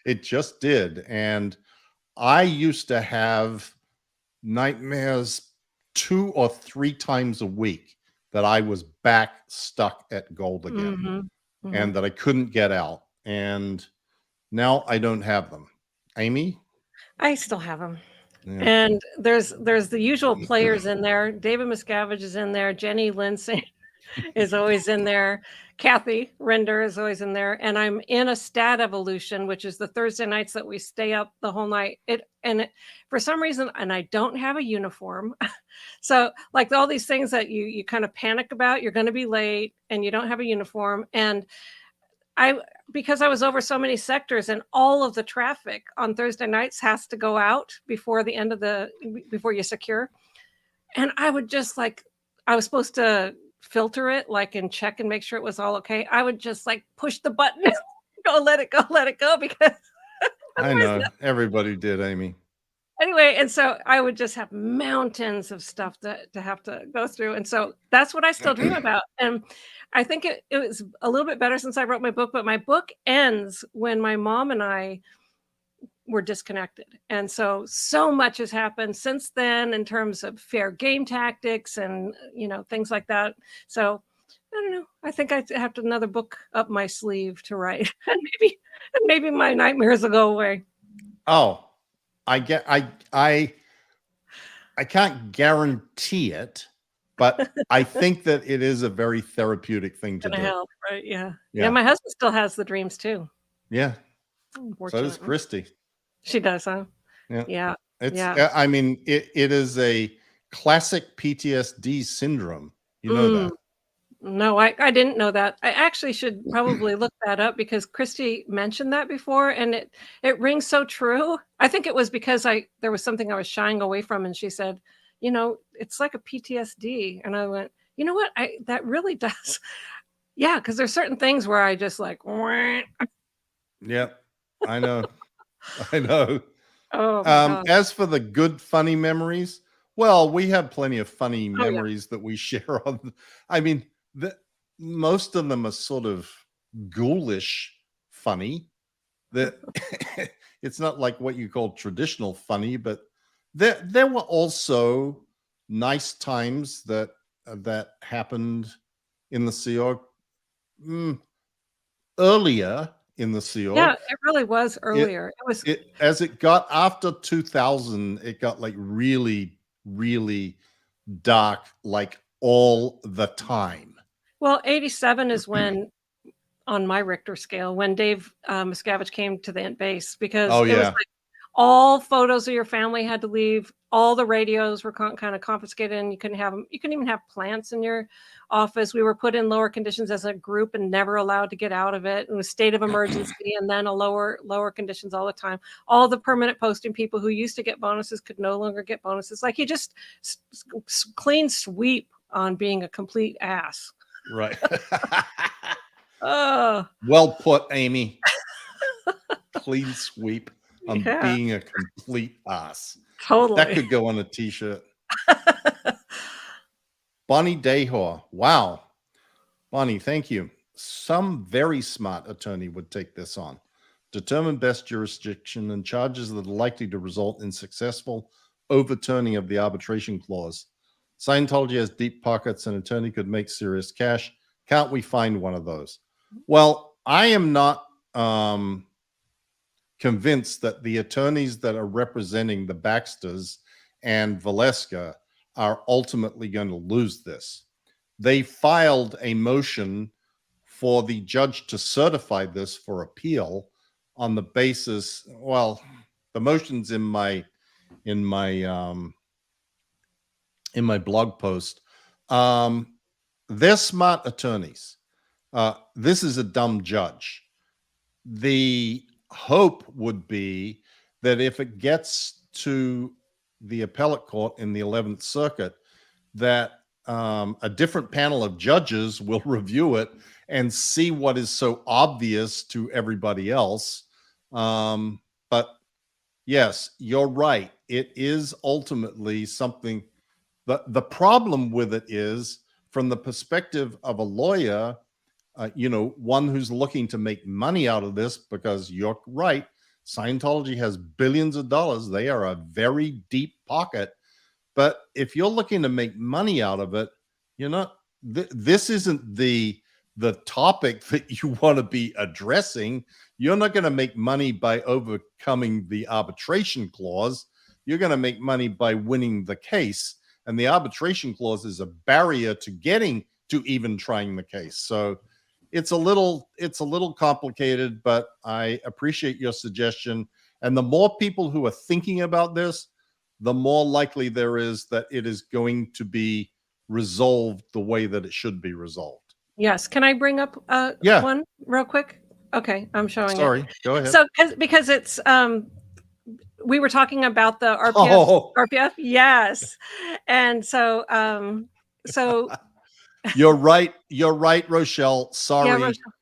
It just did. And I used to have nightmares 2 or 3 times a week that I was back stuck at gold again. Mm-hmm. Mm-hmm. And that I couldn't get out. And now I don't have them. Amy? I still have them. Yeah. And there's the usual players in there. David Miscavige is in there. Jenny Lindsay is always in there. Kathy Rinder is always in there. And I'm in a stat evolution, which is the Thursday nights that we stay up the whole night. For some reason, and I don't have a uniform. So like all these things that you kind of panic about, you're going to be late and you don't have a uniform. And because I was over so many sectors and all of the traffic on Thursday nights has to go out before the end of before you secure. And I would just I was supposed to filter it and check and make sure it was all okay. I would just push the button, let it go because I know everybody did, Amy. Anyway, and so I would just have mountains of stuff to have to go through. And so that's what I still dream about. And I think it was a little bit better since I wrote my book, but my book ends when my mom and I were disconnected. And so much has happened since then in terms of fair game tactics and, things like that. So I don't know. I think I have another book up my sleeve to write. And maybe my nightmares will go away. Oh, I can't guarantee it, but I think that it is a very therapeutic thing to do. Help, right? Yeah. My husband still has the dreams too. Yeah. So does Christy. She does, huh? Yeah. I mean, it is a classic PTSD syndrome. You know that. No, I didn't know that. I actually should probably look that up because Christy mentioned that before and it rings so true. I think it was because there was something I was shying away from and she said, it's like a PTSD. And I went, you know what? That really does. Yeah, because there's certain things where I just Yep, I know. I know. Oh, as for the good, funny memories, well, we have plenty of funny memories that we share on. I mean, most of them are sort of ghoulish funny. That it's not like what you call traditional funny, but there were also nice times that happened in the Sea Org earlier in the Sea Org. Yeah, it really was earlier. As it got after 2000, it got really, really dark, all the time. Well, 87 is when, on my Richter scale, when Dave Miscavige came to the base because it was all photos of your family had to leave. All the radios were kind of confiscated and you couldn't have them. You couldn't even have plants in your office. We were put in lower conditions as a group and never allowed to get out of it. It was state of emergency and then a lower conditions all the time. All the permanent posting people who used to get bonuses could no longer get bonuses. You just clean sweep on being a complete ass. Right. Oh. Well put, Amy. Clean sweep on being a complete ass. Totally. That could go on a t-shirt. Bonnie Dehor. Wow. Bonnie, thank you. Some very smart attorney would take this on. determine best jurisdiction, and charges that are likely to result in successful overturning of the arbitration clause. Scientology has deep pockets. An attorney could make serious cash. Can't we find one of those? Well, I am not convinced that the attorneys that are representing the Baxters and Valeska are ultimately going to lose this. They filed a motion for the judge to certify this for appeal on the basis, well, the motion's in my blog post. They're smart attorneys. This is a dumb judge. The hope would be that if it gets to the appellate court in the 11th Circuit, that a different panel of judges will review it and see what is so obvious to everybody else. But yes, you're right. It is ultimately something. The problem with it is, from the perspective of a lawyer, one who's looking to make money out of this, because you're right, Scientology has billions of dollars. They are a very deep pocket. But if you're looking to make money out of it, this isn't the topic that you want to be addressing. You're not going to make money by overcoming the arbitration clause. You're going to make money by winning the case. And the arbitration clause is a barrier to getting to even trying the case. So it's a little complicated, but I appreciate your suggestion. And the more people who are thinking about this, the more likely there is that it is going to be resolved the way that it should be resolved. Yes. Can I bring up one real quick? Okay, I'm showing Sorry, it. Go ahead. So because it's we were talking about the RPF. RPF, yes. And so you're right, Rochelle. Sorry. Yeah, Rochelle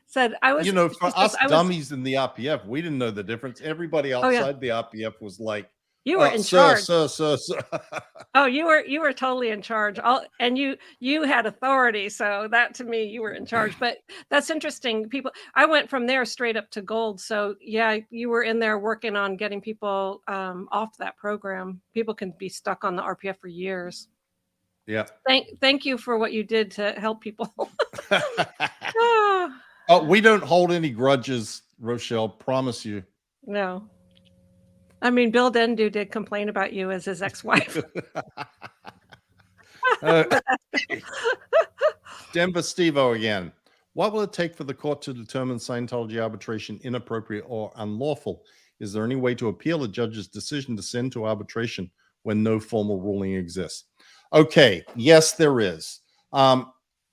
said I was, for us dummies in the RPF, we didn't know the difference. Everybody outside the RPF was like, you were in charge. Sir. Oh, you were totally in charge. And you had authority. So that, to me, you were in charge. But that's interesting. I went from there straight up to gold. So yeah, you were in there working on getting people off that program. People can be stuck on the RPF for years. Yeah. Thank you for what you did to help people. We don't hold any grudges, Rochelle. Promise you. No. I mean, Bill Dendu did complain about you as his ex-wife. Denver Steve-O again. What will it take for the court to determine Scientology arbitration inappropriate or unlawful? Is there any way to appeal a judge's decision to send to arbitration when no formal ruling exists? Okay, yes, there is.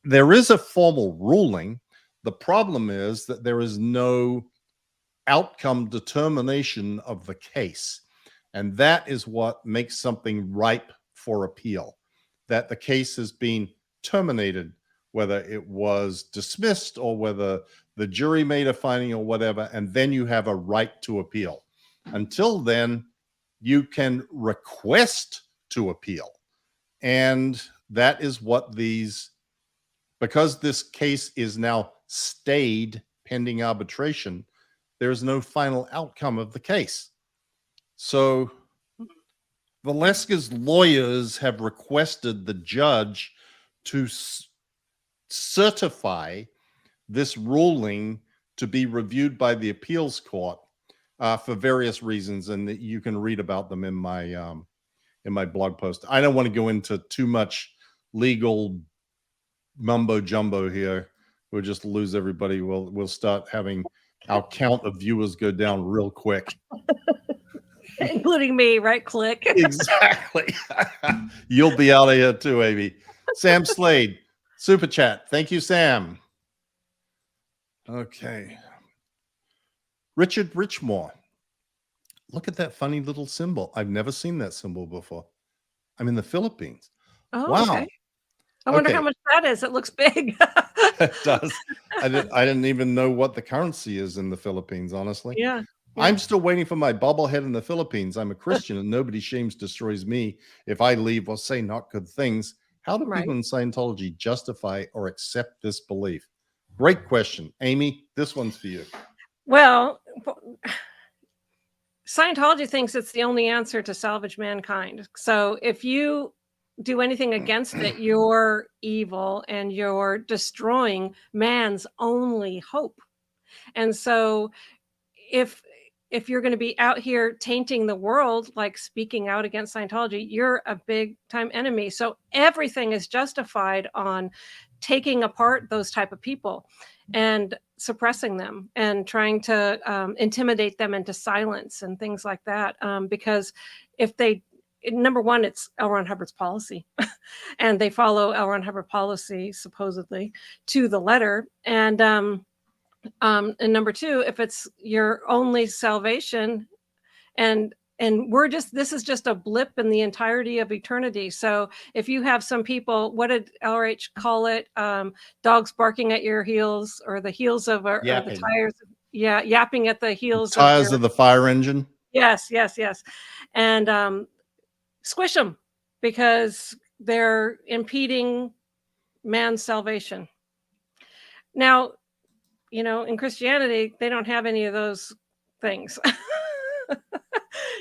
There is a formal ruling. The problem is that there is no outcome determination of the case. And that is what makes something ripe for appeal, that the case has been terminated, whether it was dismissed or whether the jury made a finding or whatever, and then you have a right to appeal. Until then, you can request to appeal. And that is what because this case is now stayed pending arbitration, there's no final outcome of the case. So Valeska's lawyers have requested the judge to certify this ruling to be reviewed by the appeals court for various reasons, and you can read about them in my blog post. I don't want to go into too much legal mumbo jumbo here. We'll just lose everybody. We'll start having our count of viewers go down real quick. Including me, right? Click. Exactly. You'll be out of here too, Amy. Sam Slade, super chat. Thank you, Sam. Okay. Richard Richmore. Look at that funny little symbol. I've never seen that symbol before. I'm in the Philippines. Oh, wow. Okay. I wonder how much that is. It looks big. It does. I didn't even know what the currency is in the Philippines, honestly. Yeah. I'm still waiting for my bobblehead in the Philippines. I'm a Christian and nobody shames, destroys me if I leave or say not good things. How do people in Scientology justify or accept this belief? Great question. Amy, this one's for you. Well, Scientology thinks it's the only answer to salvage mankind. So if you do anything against it, you're evil and you're destroying man's only hope. And so if if you're going to be out here tainting the world, like speaking out against Scientology, you're a big time enemy. So everything is justified on taking apart those type of people and suppressing them and trying to intimidate them into silence and things like that. Because if they, number one, it's L. Ron Hubbard's policy, and they follow L. Ron Hubbard policy supposedly to the letter. And number two, if it's your only salvation, and this is just a blip in the entirety of eternity. So if you have some people, what did LRH call it? Dogs barking at your heels, or the heels of, or the tires. Yeah, yapping at the heels. Tires of the fire engine. Yes. And squish them, because they're impeding man's salvation. Now, in Christianity, they don't have any of those things.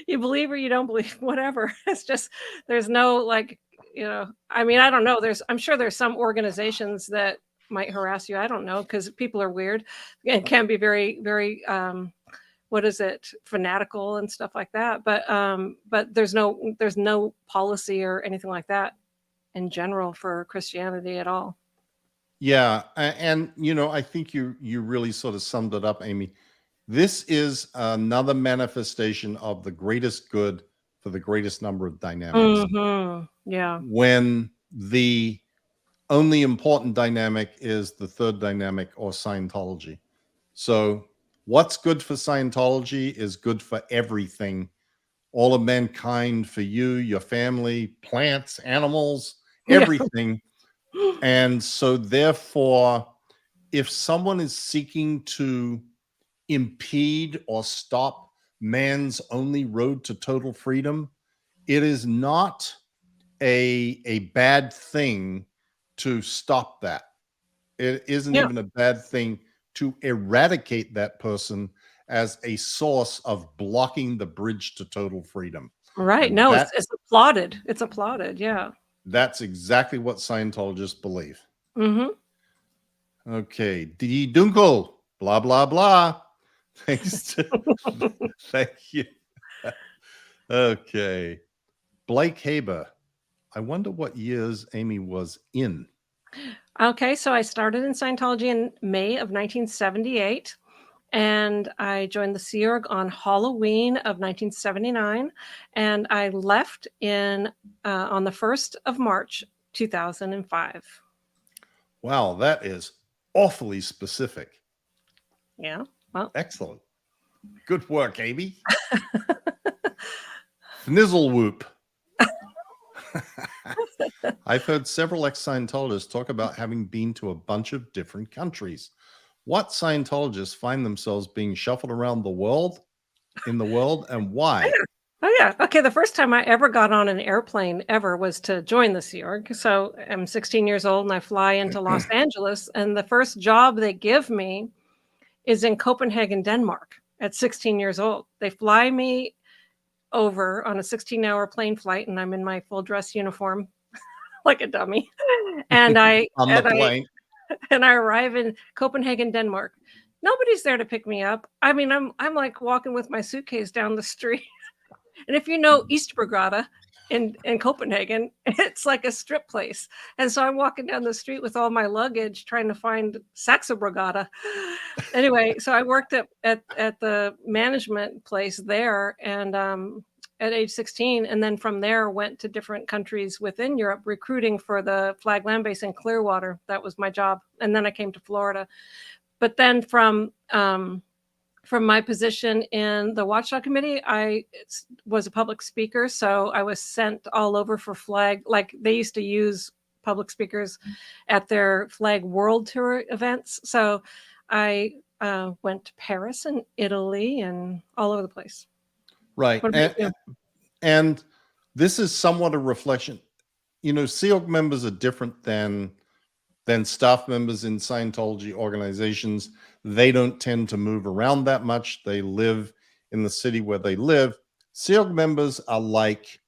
You believe or you don't believe, whatever. It's just, there's no I don't know. I'm sure there's some organizations that might harass you. I don't know, because people are weird and can be very, very, fanatical and stuff like that. But there's no policy or anything like that in general for Christianity at all. Yeah. And, I think you really sort of summed it up, Amy. This is another manifestation of the greatest good for the greatest number of dynamics. Mm-hmm. Yeah. When the only important dynamic is the third dynamic, or Scientology. So what's good for Scientology is good for everything, all of mankind, for you, your family, plants, animals, everything. And so therefore, if someone is seeking to impede or stop man's only road to total freedom, it is not a bad thing to stop that. It isn't even a bad thing to eradicate that person as a source of blocking the bridge to total freedom. Right. And no, it's applauded. It's applauded. Yeah. That's exactly what Scientologists believe. Mm-hmm. Okay. Die Dunkel, blah, blah, blah. Thanks. Thank you. Okay. Blake Haber. I wonder what years Amy was in. Okay. So I started in Scientology in May of 1978. And I joined the Sea Org on Halloween of 1979, and I left on the 1st of March 2005. Wow, that is awfully specific. Yeah, well, excellent. Good work, Amy. Fnizzle whoop. I've heard several ex-Scientologists talk about having been to a bunch of different countries. What Scientologists find themselves being shuffled around in the world, and why? Oh, yeah. Okay, the first time I ever got on an airplane ever was to join the Sea Org. So I'm 16 years old, and I fly into Los Angeles, and the first job they give me is in Copenhagen, Denmark, at 16 years old. They fly me over on a 16-hour plane flight, and I'm in my full dress uniform like a dummy. And I arrive in Copenhagen, Denmark. Nobody's there to pick me up. I mean, I'm like walking with my suitcase down the street. And if you know Eastbrogade in Copenhagen, it's like a strip place. And so I'm walking down the street with all my luggage trying to find Saxe Brigada. Anyway, so I worked at the management place there, and at age 16, and then from there went to different countries within Europe recruiting for the Flag Land Base in Clearwater. That was my job. And then I came to Florida. But then from my position in the Watchdog Committee, I was a public speaker. So I was sent all over for Flag. Like, they used to use public speakers at their Flag World Tour events. So I went to Paris and Italy and all over the place. Right. And this is somewhat a reflection. Sea Org members are different than staff members in Scientology organizations. They don't tend to move around that much. They live in the city where they live, Sea Org members are like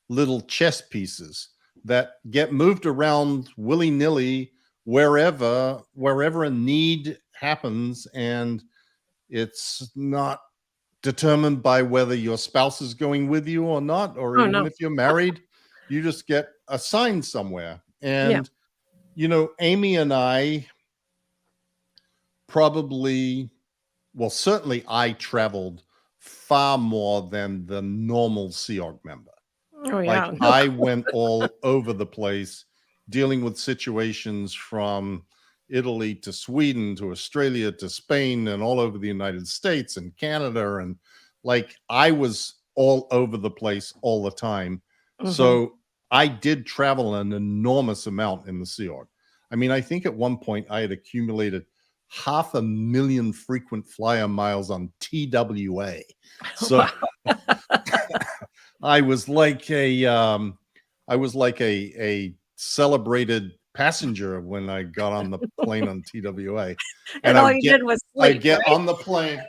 little chess pieces that get moved around willy-nilly wherever a need happens, and it's not determined by whether your spouse is going with you or not, or Oh, even no. if you're married, you just get assigned somewhere. And Yeah. Amy and I probably, well, certainly I traveled far more than the normal Sea Org member. Oh, Like yeah. I went all over the place dealing with situations from Italy to Sweden to Australia to Spain and all over the United States and Canada. And like I was all over the place all the time. So I did travel an enormous amount in the Sea Org. I mean, I think at one point I had accumulated 500,000 frequent flyer miles on TWA. So I was like a celebrated passenger when I got on the plane on TWA. And all you did was sleep, I'd get right? on the plane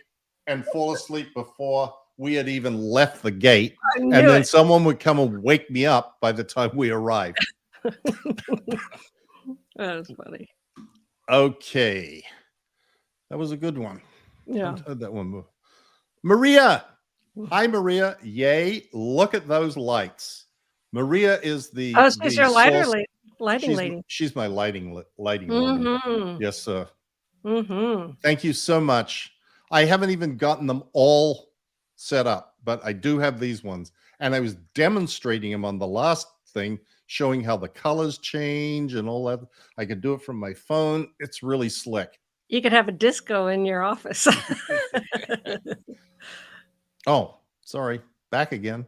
and fall asleep before we had even left the gate. I knew And then it. someone would come and wake me up by the time we arrived. That was funny. Okay. That was a good one. Yeah. I haven't heard that one move. Maria. Hi, Maria. Yay. Look at those lights. Maria is the she's your lighting lady. She's my lighting woman. Yes, sir. Thank you so much. I haven't even gotten them all set up, but I do have these ones. And I was demonstrating them on the last thing, showing how the colors change and all that. I could do it from my phone. It's really slick. You could have a disco in your office. Oh, sorry. Back again.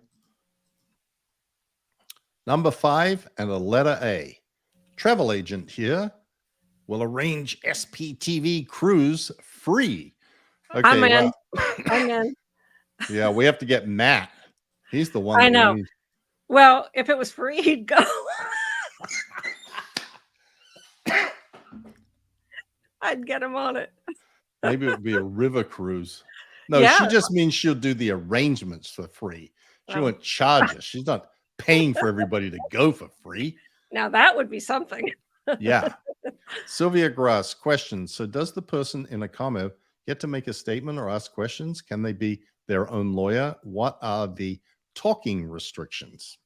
Number 5 and a letter A. Travel agent here will arrange SPTV cruise free. Okay, I'm in. I'm in. Yeah, we have to get Matt. He's the one. I know. Well, if it was free, he'd go. I'd get him on it. Maybe it would be a river cruise. No, Yeah. she just means she'll do the arrangements for free. She won't charge us. She's not paying for everybody to go for free. Now that would be something. Yeah. Sylvia Grass, question. So does the person in a comment get to make a statement or ask questions? Can they be their own lawyer? What are the talking restrictions?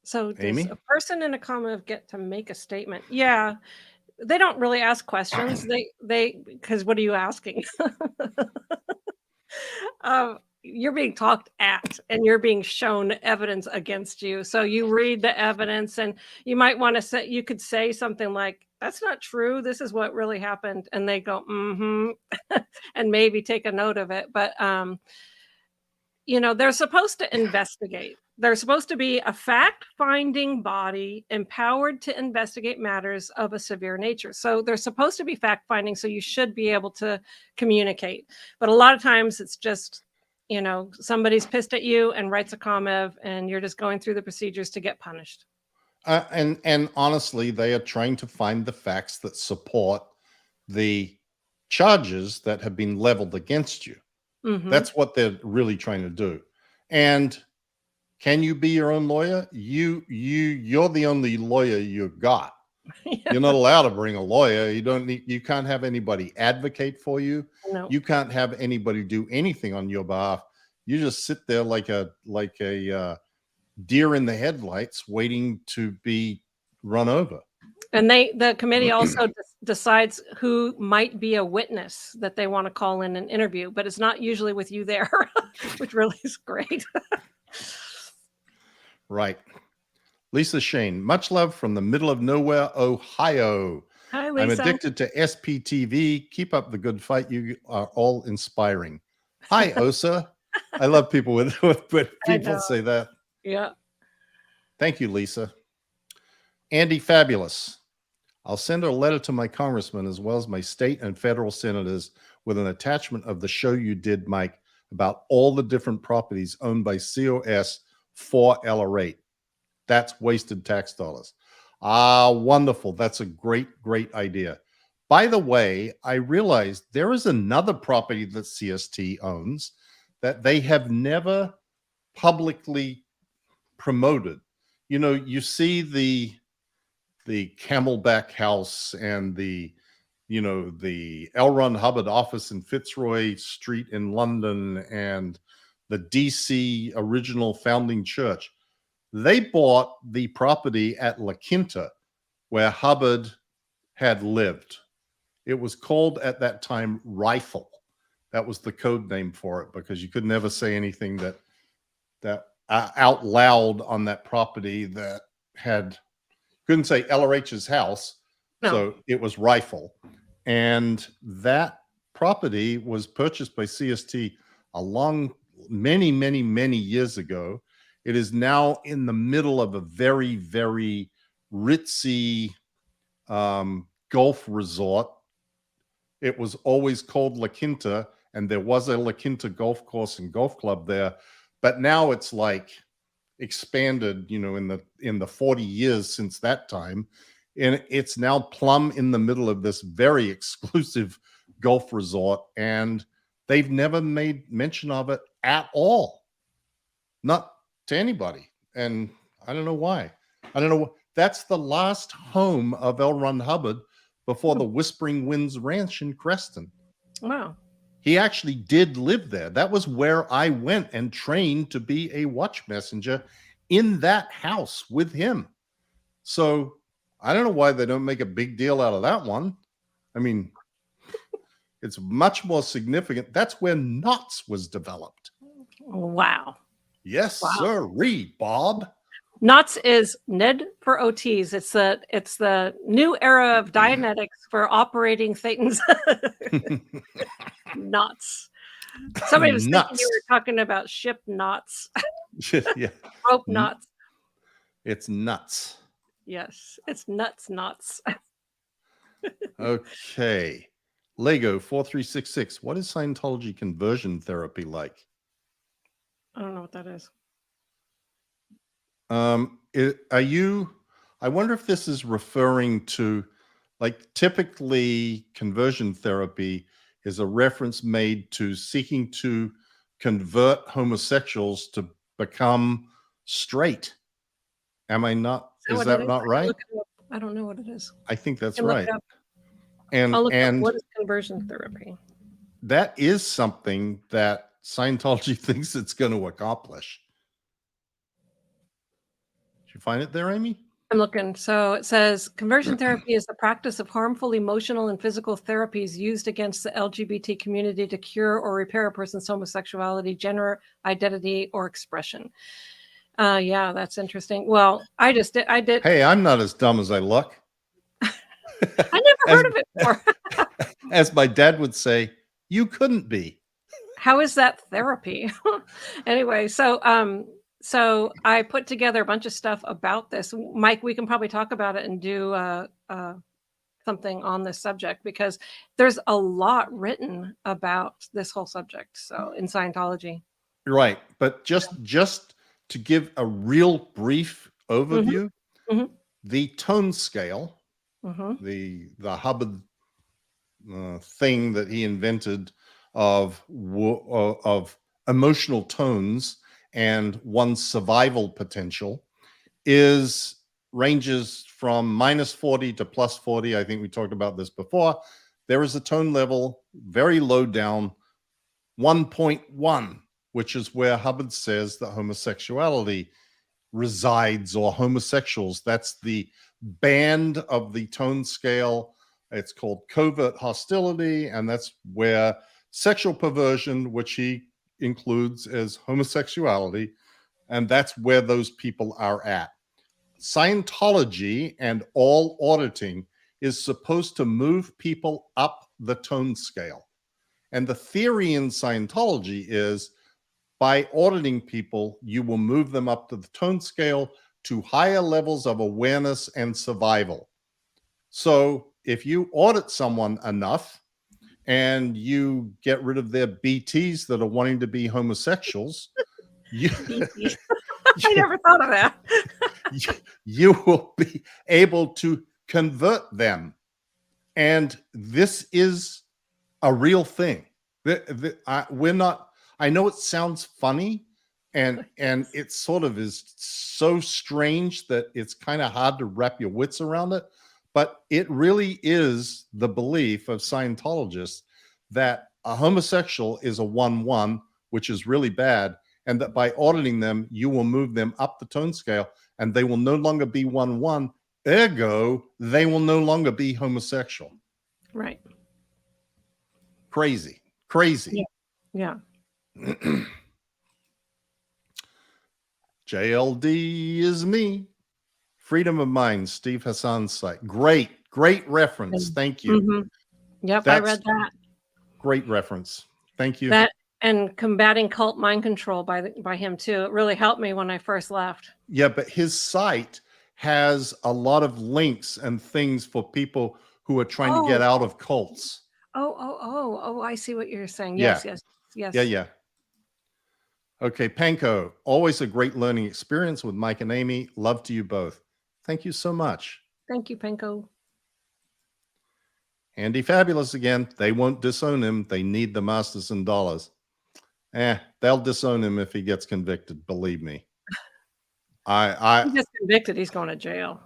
So does Amy? a person in a comment get to make a statement? Yeah. They don't really ask questions. They because what are you asking? You're being talked at and you're being shown evidence against you. So you read the evidence and you might want to say, you could say something like, that's not true. This is what really happened. And they go, and maybe take a note of it. But, they're supposed to investigate. They're supposed to be a fact-finding body empowered to investigate matters of a severe nature. So they're supposed to be fact-finding, so you should be able to communicate. But a lot of times it's just, somebody's pissed at you and writes a comment, and you're just going through the procedures to get punished. And honestly, they are trying to find the facts that support the charges that have been leveled against you. That's what they're really trying to do. And can you be your own lawyer? You're the only lawyer you've got. Yeah. You're not allowed to bring a lawyer. You can't have anybody advocate for you. No. You can't have anybody do anything on your behalf. You just sit there like a deer in the headlights waiting to be run over. And the committee also decides who might be a witness that they want to call in an interview, but it's not usually with you there, which really is great. Right. Lisa Shane, much love from the middle of nowhere, Ohio. Hi, Lisa. I'm addicted to SPTV. Keep up the good fight. You are all inspiring. Hi, Osa. I love people when people say that. Yeah. Thank you, Lisa. Andy Fabulous. I'll send a letter to my congressman as well as my state and federal senators with an attachment of the show you did, Mike, about all the different properties owned by COS for LR8. That's wasted tax dollars. Ah, wonderful. That's a great, great idea. By the way, I realized there is another property that CST owns that they have never publicly promoted. You know, you see the Camelback House and the L. Ron Hubbard office in Fitzroy Street in London and the DC original founding church. They bought the property at La Quinta where Hubbard had lived. It was called at that time Rifle. That was the code name for it because you could never say anything that out loud on that property that couldn't say LRH's house. No. So it was Rifle. And that property was purchased by CST many years ago. It is now in the middle of a very, very ritzy golf resort. It was always called La Quinta, and there was a La Quinta golf course and golf club there. But now it's like expanded, in the 40 years since that time. And it's now plumb in the middle of this very exclusive golf resort. And they've never made mention of it at all. Not to anybody. And I don't know why. I don't know. That's the last home of L. Ron Hubbard before the Whispering Winds Ranch in Creston. Wow. He actually did live there. That was where I went and trained to be a watch messenger in that house with him. So I don't know why they don't make a big deal out of that one. I mean, it's much more significant. That's where Knott's was developed. Wow. Yes, Wow. sir. Read, Bob. Knott's is Ned for OTs. It's the new era of Dianetics for operating things. Knots. Somebody was thinking you were talking about ship knots. Yeah. Rope knots. It's nuts. Yes, it's knots. Okay. Lego 4366. What is Scientology conversion therapy like? I don't know what that is. I wonder if this is referring to, like, typically conversion therapy is a reference made to seeking to convert homosexuals to become straight. Am I not? Is that not right? I don't know what it is. I think that's right. I'll look And up what is conversion therapy. that is something that Scientology thinks it's going to accomplish. Did you find it there, Amy? I'm looking. So it says conversion therapy is the practice of harmful emotional and physical therapies used against the LGBT community to cure or repair a person's homosexuality, gender identity, or expression. Yeah, that's interesting. Well, I did. Hey, I'm not as dumb as I look. I never heard of it before. As my dad would say, you couldn't be. How is that therapy? Anyway, so I put together a bunch of stuff about this. Mike, we can probably talk about it and do something on this subject because there's a lot written about this whole subject. So in Scientology. Right. But just to give a real brief overview, the tone scale, the Hubbard thing that he invented of emotional tones and one's survival potential ranges from -40 to +40. I think we talked about this before. There is a tone level very low down, 1.1, which is where Hubbard says that homosexuality resides, or homosexuals. That's the band of the tone scale. It's called covert hostility, and that's where sexual perversion, which he includes as homosexuality, and that's where those people are at. Scientology and all auditing is supposed to move people up the tone scale. And the theory in Scientology is by auditing people, you will move them up to the tone scale to higher levels of awareness and survival. So if you audit someone enough and you get rid of their BTs that are wanting to be homosexuals, I never thought of that. you will be able to convert them. And this is a real thing. We're not, I know it sounds funny, and it sort of is so strange that it's kind of hard to wrap your wits around it, but it really is the belief of Scientologists that a homosexual is a 1-1, which is really bad, and that by auditing them, you will move them up the tone scale, and they will no longer be 1-1. Ergo, they will no longer be homosexual. Right. Crazy. Yeah. JLD is me. Freedom of Mind, Steve Hassan's site. Great reference. Thank you. Mm-hmm. Yep, That's I read that. Great reference. Thank you. That and combating cult mind control by him too. It really helped me when I first left. Yeah, but his site has a lot of links and things for people who are trying to get out of cults. Oh, I see what you're saying. Yeah. Yes. Yeah. Okay, Panko, always a great learning experience with Mike and Amy. Love to you both. Thank you so much. Thank you, Panko. Andy Fabulous again. They won't disown him. They need the masters and dollars. They'll disown him if he gets convicted. Believe me. He gets convicted, he's going to jail.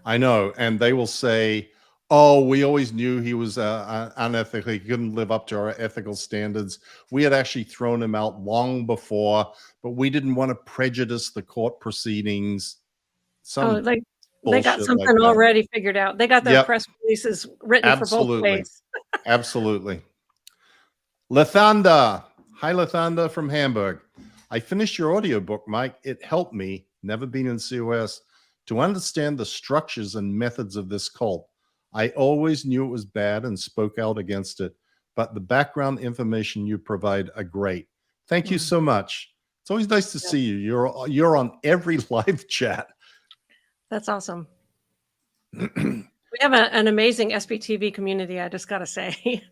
I know, and they will say, "Oh, we always knew he was unethical. He couldn't live up to our ethical standards. We had actually thrown him out long before, but we didn't want to prejudice the court proceedings." They got something already figured out. They got their press releases written for both ways. Absolutely. Lathanda. Hi, Lathanda from Hamburg. I finished your audiobook, Mike. It helped me, never been in COS, to understand the structures and methods of this cult. I always knew it was bad and spoke out against it, but the background information you provide are great. Thank you so much. It's always nice to see you. You're on every live chat. That's awesome. We have an amazing SPTV community, I just got to say.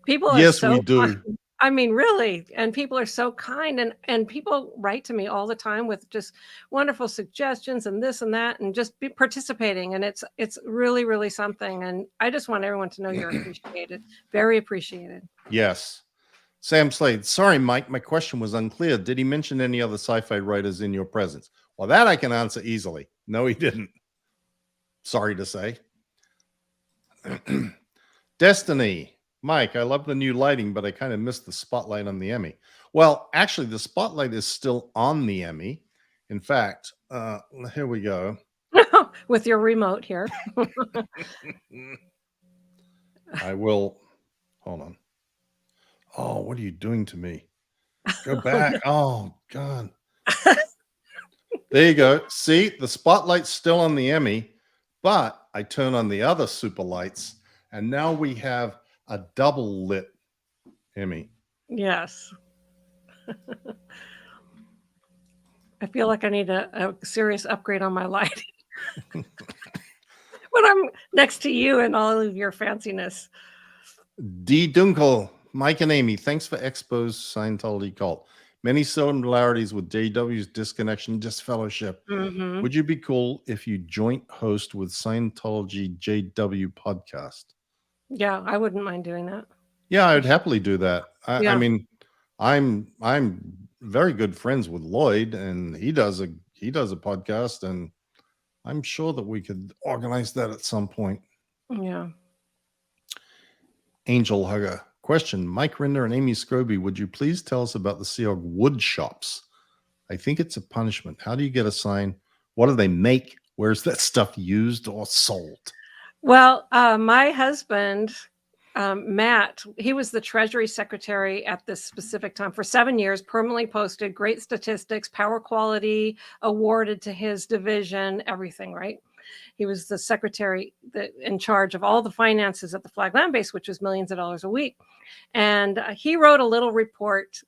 People are yes, so we do. kind. I mean, really, and people are so kind, and people write to me all the time with just wonderful suggestions and this and that, and just be participating, and it's really, really something. And I just want everyone to know you're appreciated, very appreciated. Yes. Sam Slade, sorry, Mike, my question was unclear. Did he mention any other sci-fi writers in your presence? Well, that I can answer easily. No, he didn't. Sorry to say. Destiny. Mike, I love the new lighting, but I kind of missed the spotlight on the Emmy. Well, actually, the spotlight is still on the Emmy. In fact, here we go. With your remote here. I will. Hold on. Oh, what are you doing to me? Go back. Oh, God. There you go. See, the spotlight's still on the Emmy, but I turn on the other super lights, and now we have a double lit Emmy. Yes. I feel like I need a serious upgrade on my lighting. When I'm next to you and all of your fanciness. D. Dunkel, Mike and Amy, thanks for Expo's Scientology cult. Many similarities with JW's Disconnection Disfellowship. Mm-hmm. Would you be cool if you joint host with Scientology JW podcast? Yeah, I wouldn't mind doing that. Yeah, I'd happily do that. I mean, I'm very good friends with Lloyd, and he does a podcast, and I'm sure that we could organize that at some point. Yeah. Angel Hugger. Question, Mike Rinder and Amy Scobee, would you please tell us about the Seog wood shops? I think it's a punishment. How do you get a sign? What do they make? Where's that stuff used or sold? Well, my husband, Matt, he was the Treasury Secretary at this specific time for 7 years, permanently posted, great statistics, power quality awarded to his division, everything, right? He was the secretary in charge of all the finances at the Flag Land Base, which was millions of dollars a week. And he wrote a little report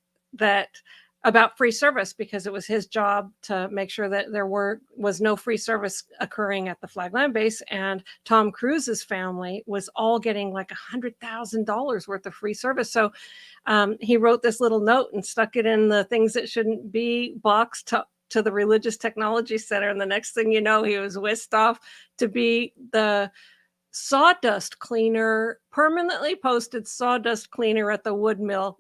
about free service, because it was his job to make sure that there was no free service occurring at the Flag Land Base. And Tom Cruise's family was all getting like $100,000 worth of free service. So he wrote this little note and stuck it in the things that shouldn't be box to the Religious Technology Center. And the next thing you know, he was whisked off to be the sawdust cleaner, permanently posted sawdust cleaner at the wood mill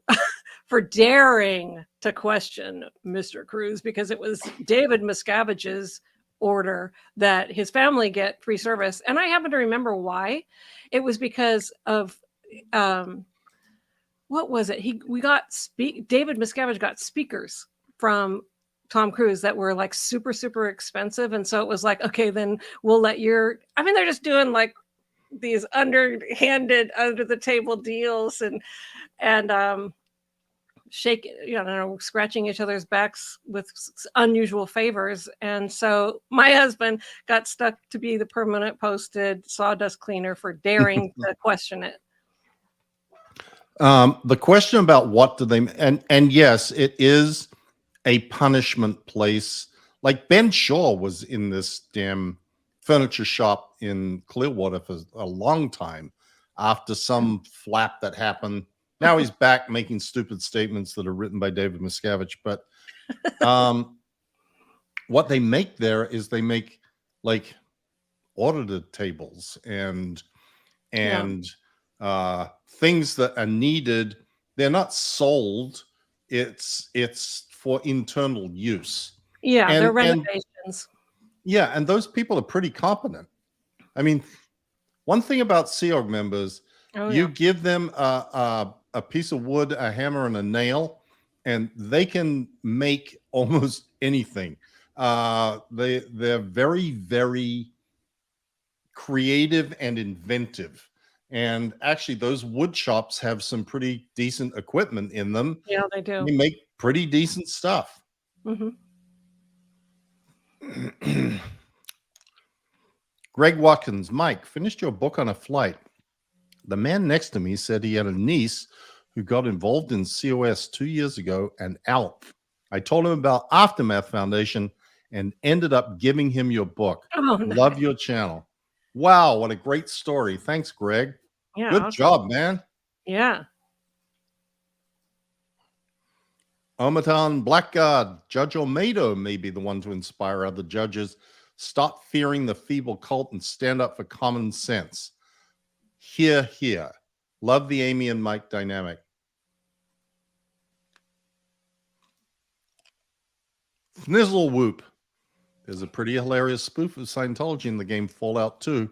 for daring to question Mr. Cruz, because it was David Miscavige's order that his family get free service. And I happen to remember why. It was because of what was it? David Miscavige got speakers from Tom Cruise that were like super, super expensive. And so it was like, okay, then we'll let they're just doing like these underhanded, under the table deals and scratching each other's backs with unusual favors. And so my husband got stuck to be the permanent posted sawdust cleaner for daring to question it. The question about what do they, and yes, it is a punishment place. Like Ben Shaw was in this damn furniture shop in Clearwater for a long time after some flap that happened. Now he's back making stupid statements that are written by David Miscavige. But what they make there is they make like auditor tables and things that are needed. They're not sold. It's for internal use. Yeah, they're renovations. And those people are pretty competent. I mean, one thing about Sea Org members, you give them a piece of wood, a hammer, and a nail, and they can make almost anything. They're very, very creative and inventive. And actually, those wood shops have some pretty decent equipment in them. Yeah, they do. They make pretty decent stuff. Mm-hmm. Greg Watkins, Mike, finished your book on a flight. The man next to me said he had a niece who got involved in COS 2 years ago and out. I told him about Aftermath Foundation and ended up giving him your book. Oh, nice. Love your channel. Wow, what a great story. Thanks, Greg. Yeah, good awesome. job, man. Yeah. Omatan Blackguard, Judge Olmedo may be the one to inspire other judges. Stop fearing the feeble cult and stand up for common sense. Hear, hear. Love the Amy and Mike dynamic. Fnizzle whoop. There's a pretty hilarious spoof of Scientology in the game Fallout 2.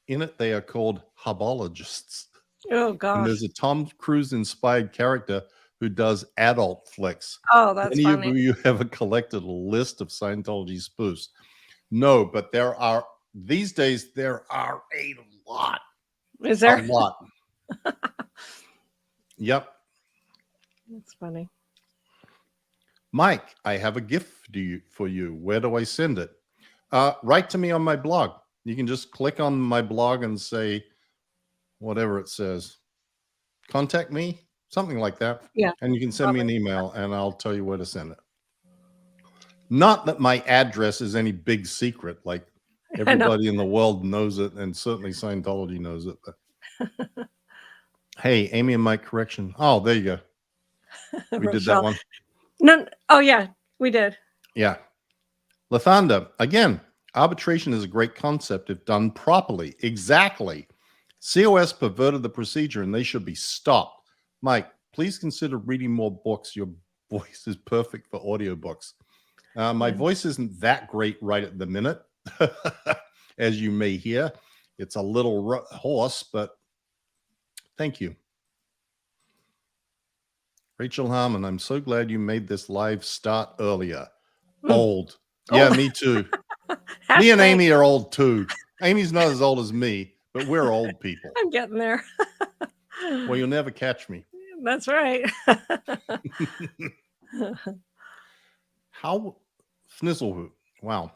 In it, they are called hubologists. Oh, gosh. And there's a Tom Cruise-inspired character who does adult flicks. Oh, that's Any funny. of you ever collected a list of Scientology spoofs? No, but these days, there are a lot. Is there? A lot. Yep. That's funny. Mike, I have a gift for you. Where do I send it? Write to me on my blog. You can just click on my blog and say whatever it says. Contact me, something like that. Yeah. And you can send me an email and I'll tell you where to send it. Not that my address is any big secret, like everybody in the world knows it, and certainly Scientology knows it. But hey, Amy and Mike correction. Oh, there you go. We did that one. No. Oh, yeah, we did. Yeah. Lathanda, again, arbitration is a great concept if done properly. Exactly. COS perverted the procedure and they should be stopped. Mike, please consider reading more books. Your voice is perfect for audiobooks. My voice isn't that great right at the minute, as you may hear. It's a little hoarse, but thank you. Rachel Harmon, I'm so glad you made this live start earlier. Old. Yeah, me too. Me and Amy are old too. Amy's not as old as me, but we're old people. I'm getting there. Well, you'll never catch me. That's right. How Fnizzlehoot. Wow.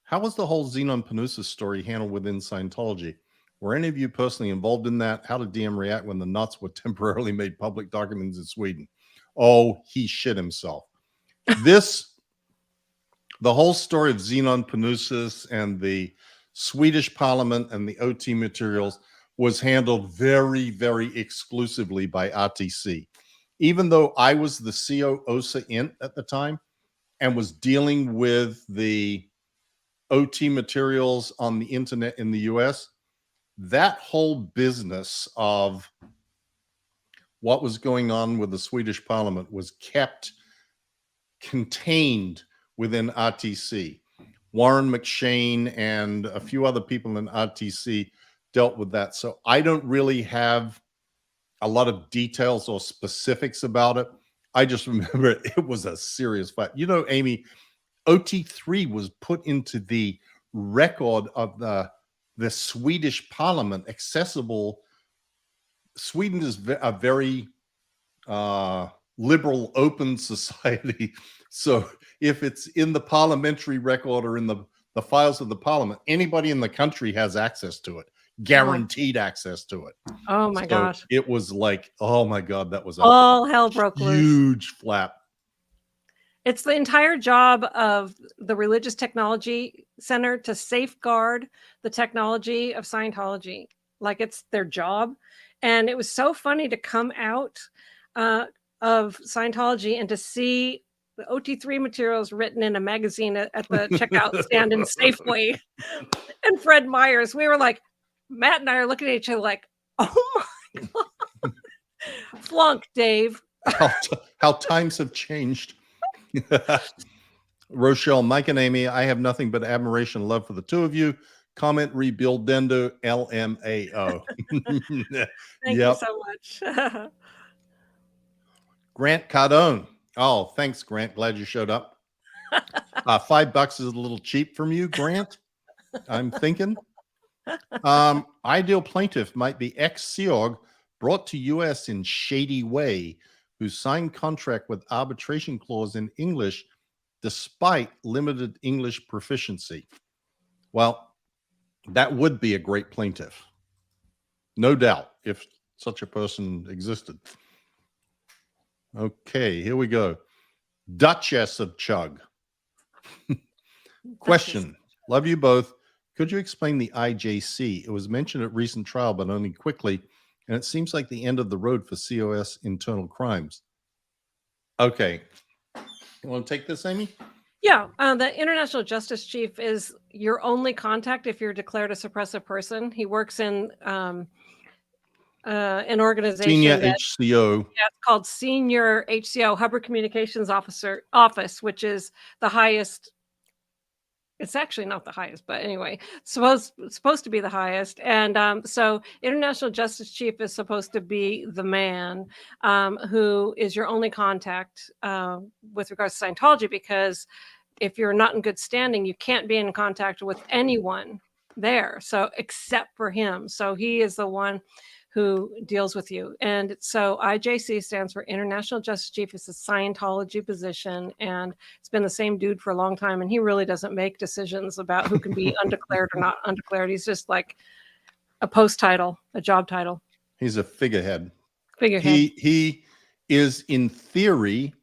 How was the whole Xenon Panusis story handled within Scientology? Were any of you personally involved in that? How did DM react when the nuts were temporarily made public documents in Sweden? Oh, he shit himself. The whole story of Xenon Panusis and the Swedish parliament and the OT materials was handled very, very exclusively by RTC. Even though I was the CO OSA int at the time and was dealing with the OT materials on the internet in the US, that whole business of what was going on with the Swedish parliament was kept contained within RTC. Warren McShane and a few other people in RTC dealt with that. So I don't really have a lot of details or specifics about it. I just remember it was a serious fight. You know, Amy, OT3 was put into the record of the Swedish parliament, accessible. Sweden is a very liberal, open society. So if it's in the parliamentary record or in the files of the parliament, anybody in the country has access to it, guaranteed access to it. Oh my gosh. It was like, oh my God, that was all hell broke loose. Huge flap. It's the entire job of the Religious Technology Center to safeguard the technology of Scientology. Like it's their job. And it was so funny to come out of Scientology and to see the OT3 materials written in a magazine at the checkout stand in Safeway. And Fred Myers, we were like, Matt and I are looking at each other like, oh my God. Flunk, Dave. How times have changed. Rochelle, Mike, and Amy, I have nothing but admiration and love for the two of you. Comment, rebuild, Dendo, LMAO. Thank you so much. Grant Cardone. Oh, thanks, Grant. Glad you showed up. $5 is a little cheap from you, Grant. I'm thinking. Ideal plaintiff might be ex-SEOG brought to U.S. in shady way, who signed contract with arbitration clause in English despite limited English proficiency. Well, that would be a great plaintiff. No doubt, if such a person existed. Okay, here we go. Duchess of Chug. Question. Love you both. Could you explain the IJC? It was mentioned at recent trial, but only quickly, and it seems like the end of the road for COS internal crimes. Okay. You want to take this, Amy? Yeah. The International Justice Chief is your only contact if you're declared a suppressive person. He works in an organization. Senior HCO. Yeah, it's called Senior HCO, Hubbard Communications Office, which is the highest. It's actually not the highest, but anyway, supposed to be the highest. And so International Justice Chief is supposed to be the man who is your only contact with regards to Scientology, because if you're not in good standing, you can't be in contact with anyone there. So except for him. So he is the one who deals with you. And so IJC stands for International Justice Chief. It's a Scientology position, and it's been the same dude for a long time. And he really doesn't make decisions about who can be undeclared or not undeclared. He's just like a post title, a job title. He's a figurehead. He is, in theory,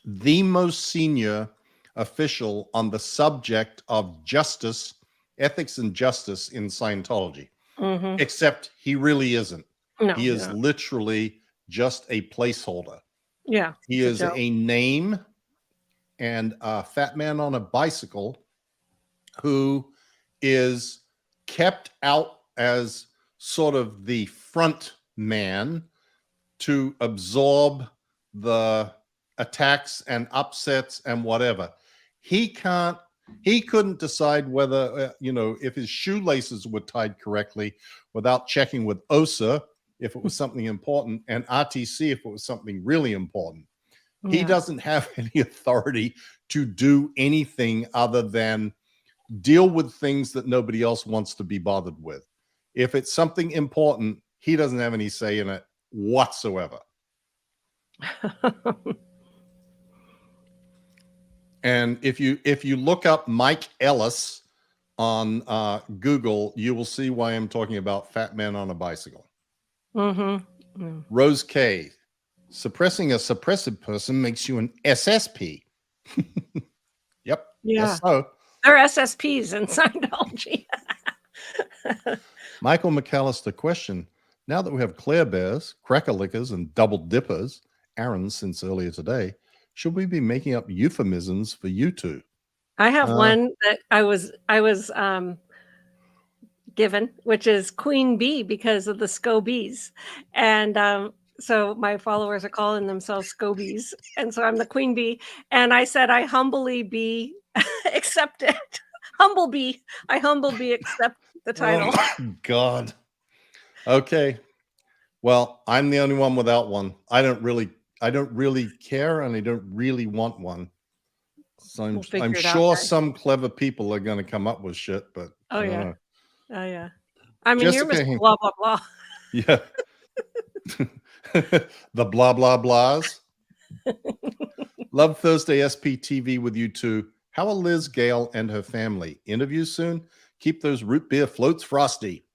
the most senior official on the subject of justice, ethics and justice in Scientology. Mm-hmm. Except he really isn't. No, he is literally just a placeholder. Yeah. He is a name and a fat man on a bicycle who is kept out as sort of the front man to absorb the attacks and upsets and whatever. He couldn't decide whether, if his shoelaces were tied correctly without checking with OSA if it was something important, and RTC if it was something really important. Yeah. He doesn't have any authority to do anything other than deal with things that nobody else wants to be bothered with. If it's something important, he doesn't have any say in it whatsoever. And if you look up Mike Ellis on Google, you will see why I'm talking about fat man on a bicycle. Mm-hmm. Mm. Rose K. Suppressing a suppressive person makes you an SSP. Yep. Yeah. Yes, so. They're SSPs in Scientology. Michael McAllister question. Now that we have Claire Bears, Cracker Lickers, and Double Dippers, Aaron since earlier today, should we be making up euphemisms for you two? I have one that I was given, which is Queen Bee because of the Scobees. And so my followers are calling themselves Scobees. And so I'm the Queen Bee. And I said, I humbly be accepted. Humble bee. I humble bee accept the title. Oh my God. Okay. Well, I'm the only one without one. I don't really care, and I don't really want one. So We'll figure I'm it out, sure guys. some clever people are going to come up with shit, but Oh, I don't yeah. know. Oh, yeah. I mean, you're Jessica, Mr. Blah, blah, blah. yeah. The blah, blah, blahs. Love Thursday SPTV with you too. How are Liz, Gail, and her family? Interview soon? Keep those root beer floats frosty.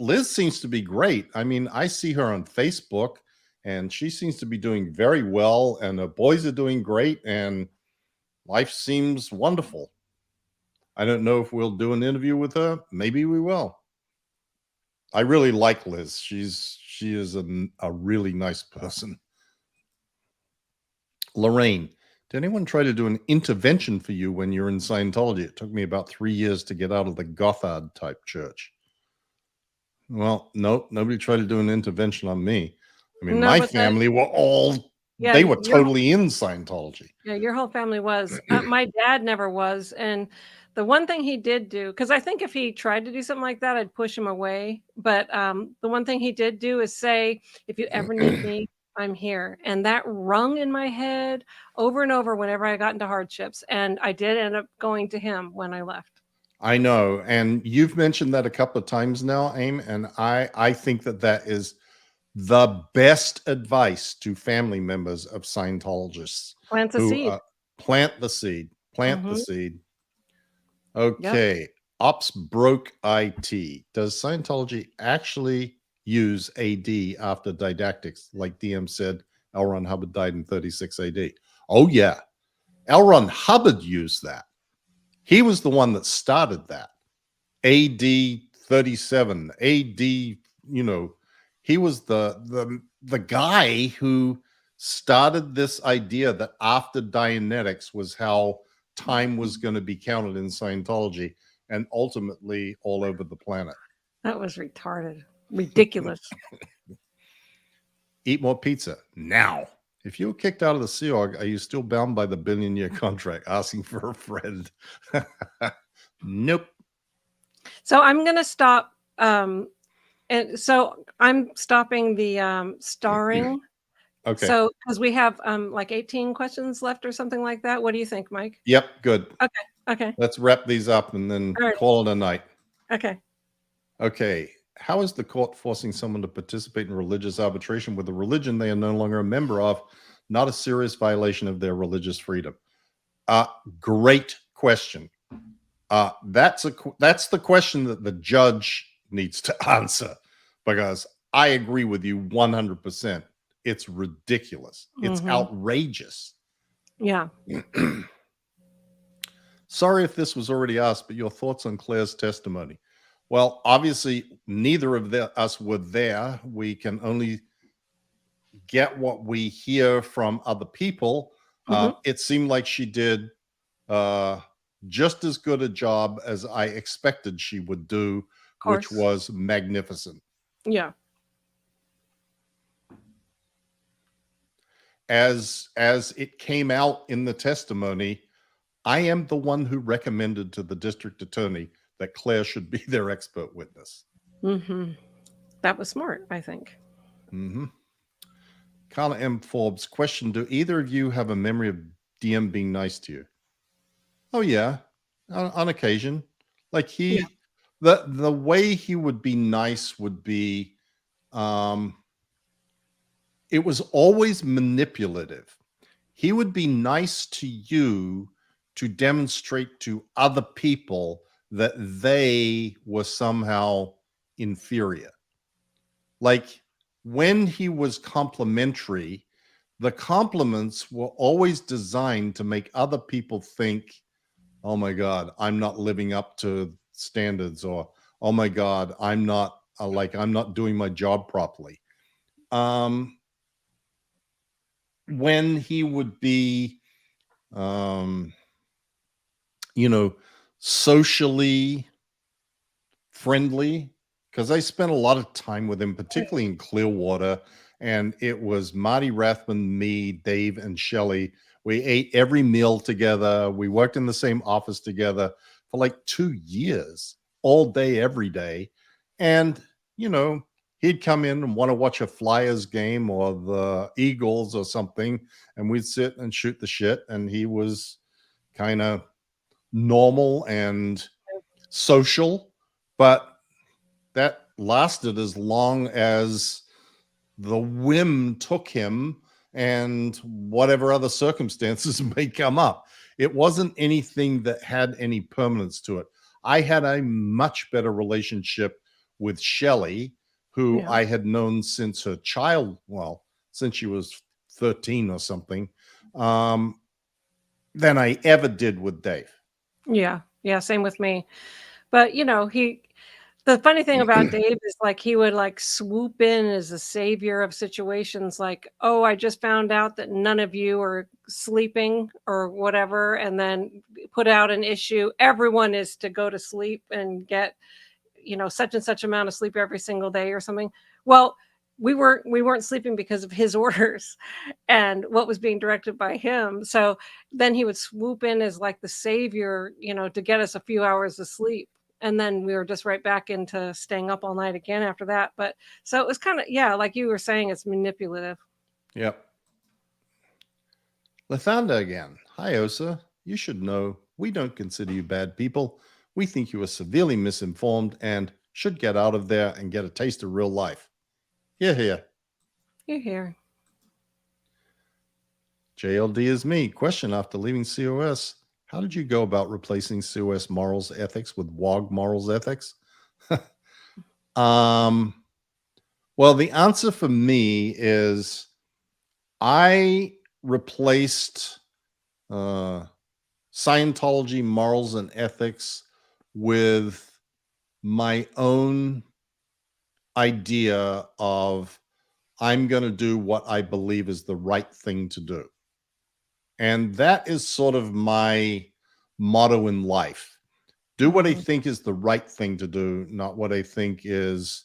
Liz seems to be great. I mean, I see her on Facebook, and she seems to be doing very well, and the boys are doing great, and life seems wonderful. I don't know if we'll do an interview with her. Maybe we will. I really like Liz. She is a really nice person. Lorraine, did anyone try to do an intervention for you when you're in Scientology? It took me about 3 years to get out of the Gothard type church. Well, nope, nobody tried to do an intervention on me. I mean, No, my but family were all, yeah, they were your totally in Scientology. yeah, your whole family was. My dad never was, and the one thing he did do, because I think if he tried to do something like that, I'd push him away. But the one thing he did do is say, "If you ever need me, I'm here," and that rung in my head over and over whenever I got into hardships. And I did end up going to him when I left. I know, and you've mentioned that a couple of times now, Aim, and I think that that is the best advice to family members of Scientologists Plant the who seed. plant the seed. Plant the Mhm. seed. Yep. Okay. Ops broke IT. Does Scientology actually use AD after didactics? Like DM said, L. Ron Hubbard died in 36 AD. Oh, yeah. L. Ron Hubbard used that. He was the one that started that. AD 37, AD, he was the guy who started this idea that after Dianetics was how time was going to be counted in Scientology and ultimately all over the planet. That was retarded. Ridiculous. Eat more pizza now. If you were kicked out of the Sea Org, are you still bound by the billion-year contract? Asking for a friend. Nope. So I'm going to stop. And so I'm stopping the starring. Okay. So because we have like 18 questions left or something like that. What do you think, Mike? Yep. Good. Okay. Okay. Let's wrap these up and then All right. call it a night. Okay. Okay. How is the court forcing someone to participate in religious arbitration with a religion they are no longer a member of, not a serious violation of their religious freedom? Great question. That's the question that the judge needs to answer, because I agree with you 100%. It's ridiculous. It's outrageous. Yeah. Sorry if this was already asked, but your thoughts on Claire's testimony. Well, obviously, neither of us were there. We can only get what we hear from other people. It seemed like she did just as good a job as I expected she would do, which was magnificent. Yeah. As it came out in the testimony, I am the one who recommended to the district attorney that Claire should be their expert witness. That was smart, I think. Carla M. Forbes, question: do either of you have a memory of DM being nice to you? Oh yeah, on occasion. Like the way he would be nice would be, it was always manipulative. He would be nice to you to demonstrate to other people that they were somehow inferior. Like when he was complimentary, the compliments were always designed to make other people think, oh my God, I'm not living up to standards, or, oh my God, I'm not doing my job properly. When he would be, socially friendly because I spent a lot of time with him, particularly in Clearwater. And it was Marty Rathman, me, Dave, and Shelley. We ate every meal together. We worked in the same office together for like 2 years, all day, every day. And, you know, he'd come in and want to watch a Flyers game or the Eagles or something, and we'd sit and shoot the shit. And he was kind of normal and social, but that lasted as long as the whim took him and whatever other circumstances may come up. It wasn't anything that had any permanence to it. I had a much better relationship with Shelley, who Yeah. I had known since her since she was 13 or something, than I ever did with Dave. Yeah. Yeah. Same with me. But, the funny thing about Dave is like he would like swoop in as a savior of situations like, oh, I just found out that none of you are sleeping or whatever, and then put out an issue. Everyone is to go to sleep and get, such and such amount of sleep every single day or something. Well, we weren't sleeping because of his orders and what was being directed by him. So then he would swoop in as like the savior, to get us a few hours of sleep. And then we were just right back into staying up all night again after that. But so it was kind of, yeah, like you were saying, it's manipulative. Yep. Lathanda again. Hi, Osa. You should know we don't consider you bad people. We think you are severely misinformed and should get out of there and get a taste of real life. Here, here. You're here. JLD is me. Question after leaving COS. How did you go about replacing COS morals ethics with WOG morals ethics? Well, the answer for me is I replaced Scientology morals and ethics with my own idea of I'm going to do what I believe is the right thing to do. And that is sort of my motto in life. Do what I think is the right thing to do, not what I think is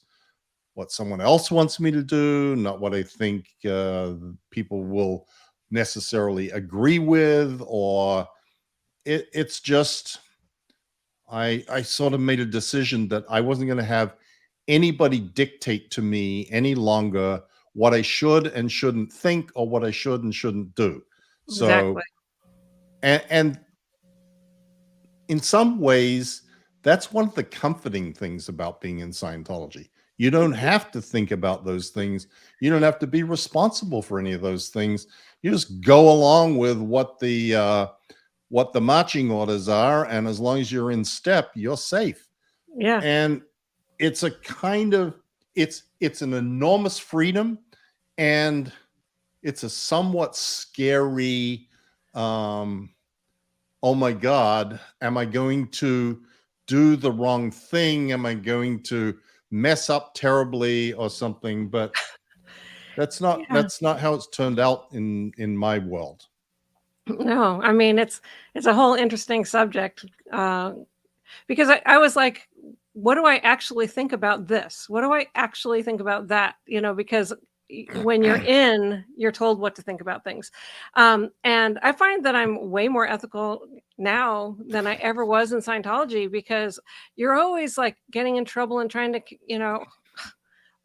what someone else wants me to do, not what I think people will necessarily agree with, or it's just I sort of made a decision that I wasn't going to have anybody dictate to me any longer what I should and shouldn't think or what I should and shouldn't do. So, Exactly. and in some ways, that's one of the comforting things about being in Scientology. You don't have to think about those things. You don't have to be responsible for any of those things. You just go along with what the marching orders are, and as long as you're in step, you're safe. Yeah. And it's a kind of it's an enormous freedom, and it's a somewhat scary oh my God, am I going to do the wrong thing? Am I going to mess up terribly or something? But that's not how it's turned out in my world. No, I mean it's a whole interesting subject because I was like, what do I actually think about this? What do I actually think about that? Because when you're in, you're told what to think about things, and I find that I'm way more ethical now than I ever was in Scientology because you're always like getting in trouble and trying to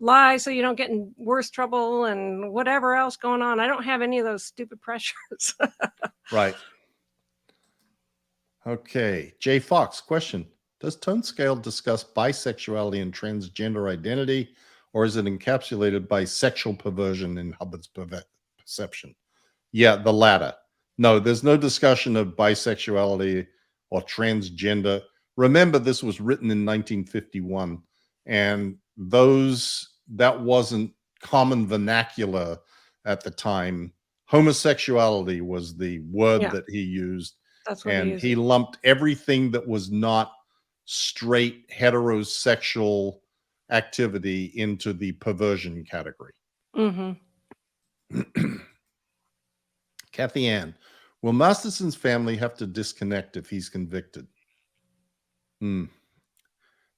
lie so you don't get in worse trouble and whatever else going on. I don't have any of those stupid pressures. Right. Okay. Jay Fox, question. Does Tone Scale discuss bisexuality and transgender identity, or is it encapsulated by sexual perversion in Hubbard's perception? Yeah, the latter. No, there's no discussion of bisexuality or transgender. Remember, this was written in 1951, and that wasn't common vernacular at the time. Homosexuality was the word that he used. That's what And he lumped everything that was not straight heterosexual activity into the perversion category. Kathy Ann, will Masterson's family have to disconnect if he's convicted?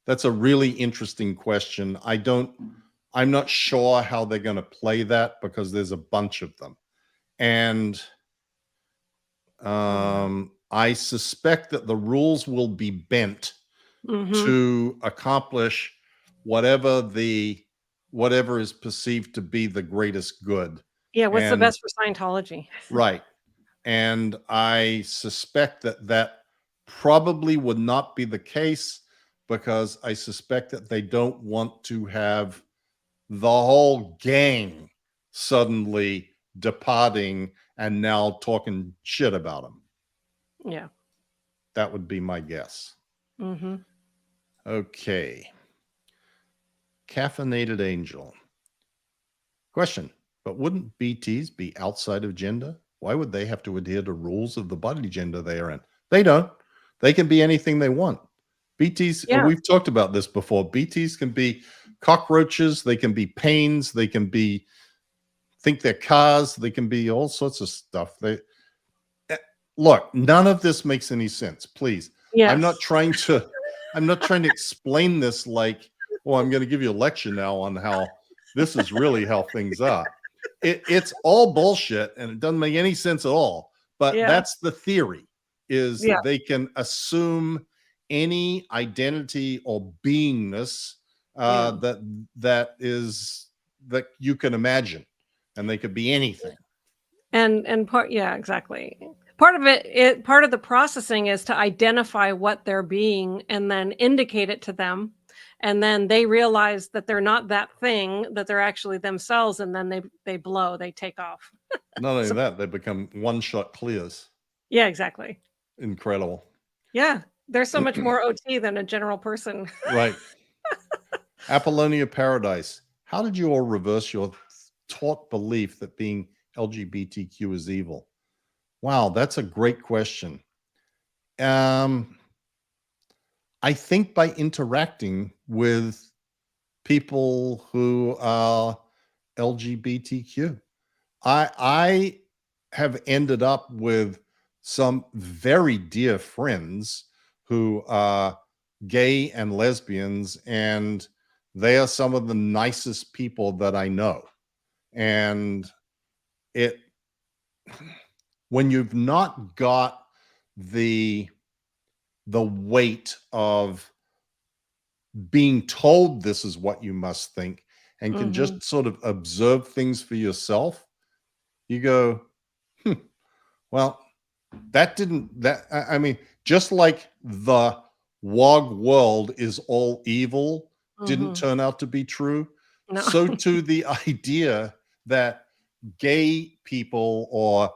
That's a really interesting question. I'm not sure how they're going to play that because there's a bunch of them. And I suspect that the rules will be bent to accomplish whatever is perceived to be the greatest good. Yeah, what's the And- best for Scientology? Right. And I suspect that probably would not be the case because I suspect that they don't want to have the whole gang suddenly departing and now talking shit about them. Yeah. That would be my guess. Okay. Caffeinated Angel. Question, but wouldn't BTs be outside of gender? Why would they have to adhere to rules of the body gender they are in? They don't. They can be anything they want. BTs, we've talked about this before. BTs can be cockroaches. They can be pains. They can be, think they're cars. They can be all sorts of stuff. Look, none of this makes any sense. Please. Yes. I'm not trying to explain this like, well, I'm going to give you a lecture now on how this is really how things are. It's all bullshit and it doesn't make any sense at all. But that's the theory, is they can assume any identity or beingness that you can imagine, and they could be anything. And part, exactly. Part of part of the processing is to identify what they're being and then indicate it to them. And then they realize that they're not that thing, that they're actually themselves. And then they blow, they take off. Not only that, they become one-shot clears. Yeah, exactly. Incredible. Yeah. There's so much more OT than a general person. Right. Apollonia Paradise. How did you all reverse your taught belief that being LGBTQ is evil? Wow, that's a great question. I think by interacting with people who are LGBTQ. I have ended up with some very dear friends who are gay and lesbians, and they are some of the nicest people that I know. And when you've not got the weight of being told this is what you must think and can just sort of observe things for yourself, you go, well, I mean, just like the WOG world is all evil didn't turn out to be true, so too the idea that gay people or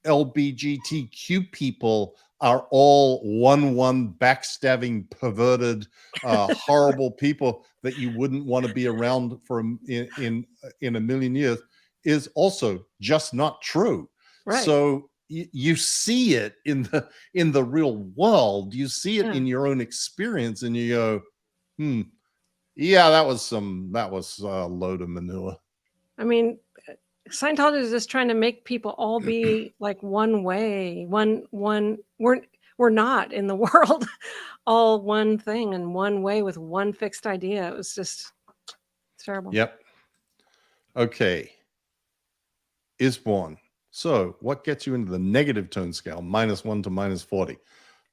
LGBTQ people are all one backstabbing, perverted, horrible people that you wouldn't want to be around for in a million years is also just not true. Right. So you see it in the real world. You see it in your own experience, and you go, yeah, that was a load of manure. I mean, Scientology is just trying to make people all be like one way, we're not in the world all one thing and one way with one fixed idea. It's terrible. Yep. Okay. Isborn. So what gets you into the negative tone scale, -1 to -40?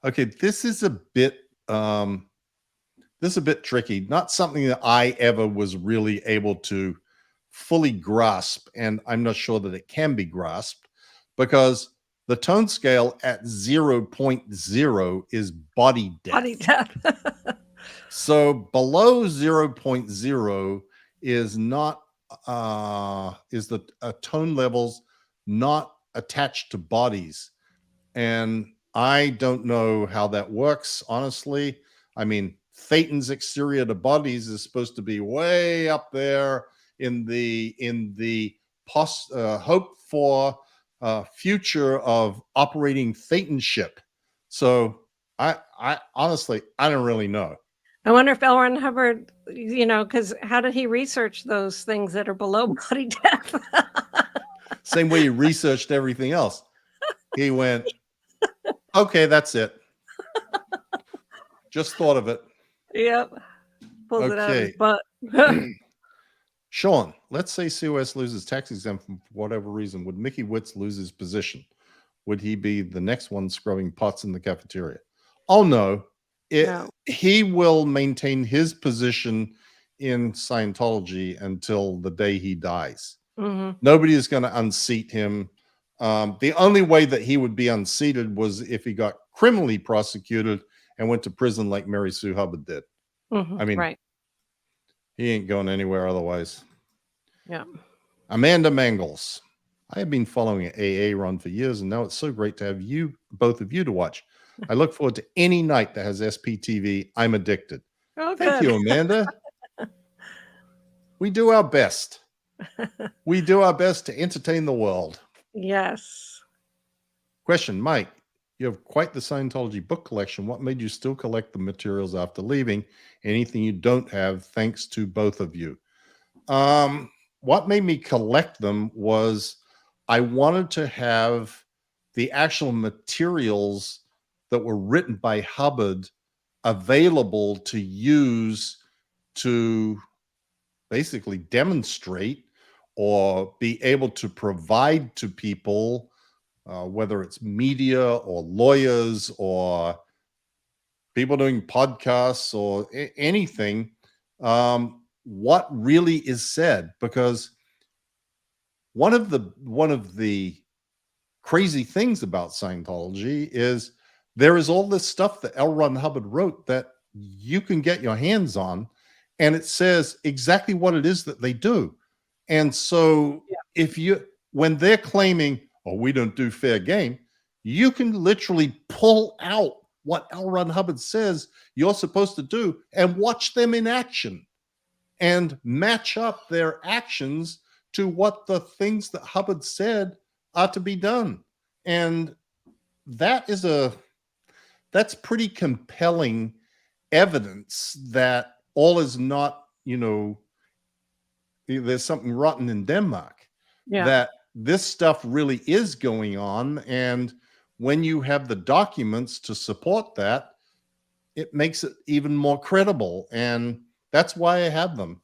Okay, this is a bit tricky. Not something that I ever was really able to fully grasp, and I'm not sure that it can be grasped, because the tone scale at 0.0 is body death. Body death. So below 0.0 is not is the tone levels not attached to bodies, and I don't know how that works, honestly. I mean, Phaeton's exterior to bodies is supposed to be way up there in the hope for future of operating Phaeton ship. So I honestly, I don't really know. I wonder if L. Ron Hubbard, because how did he research those things that are below body death? Same way he researched everything else. He went, okay, that's it. Just thought of it. Yep. pulls it out of his Okay. butt. Sean, let's say COS loses tax exemption for whatever reason. Would Mickey Witz lose his position? Would he be the next one scrubbing pots in the cafeteria? Oh, no. No. He will maintain his position in Scientology until the day he dies. Mhm. Nobody is going to unseat him. The only way that he would be unseated was if he got criminally prosecuted and went to prison like Mary Sue Hubbard did. Mhm. I mean, Right. he ain't going anywhere otherwise. Yeah. Amanda Mangles. I have been following an AA run for years, and now it's so great to have you, both of you, to watch. I look forward to any night that has SPTV. I'm addicted. Oh, Thank good. you, Amanda. We do our best. We do our best to entertain the world. Yes. Question, Mike. You have quite the Scientology book collection. What made you still collect the materials after leaving? Anything you don't have, thanks to both of you. What made me collect them was I wanted to have the actual materials that were written by Hubbard available to use to basically demonstrate or be able to provide to people, whether it's media or lawyers or people doing podcasts or anything, what really is said. Because one of the crazy things about Scientology is there is all this stuff that L. Ron Hubbard wrote that you can get your hands on, and it says exactly what it is that they do. And so when they're claiming, oh, we don't do fair game, you can literally pull out what L. Ron Hubbard says you're supposed to do and watch them in action and match up their actions to what the things that Hubbard said are to be done. And that's pretty compelling evidence that all is not, there's something rotten in Denmark. Yeah. That this stuff really is going on. And when you have the documents to support that, it makes it even more credible. And that's why I have them.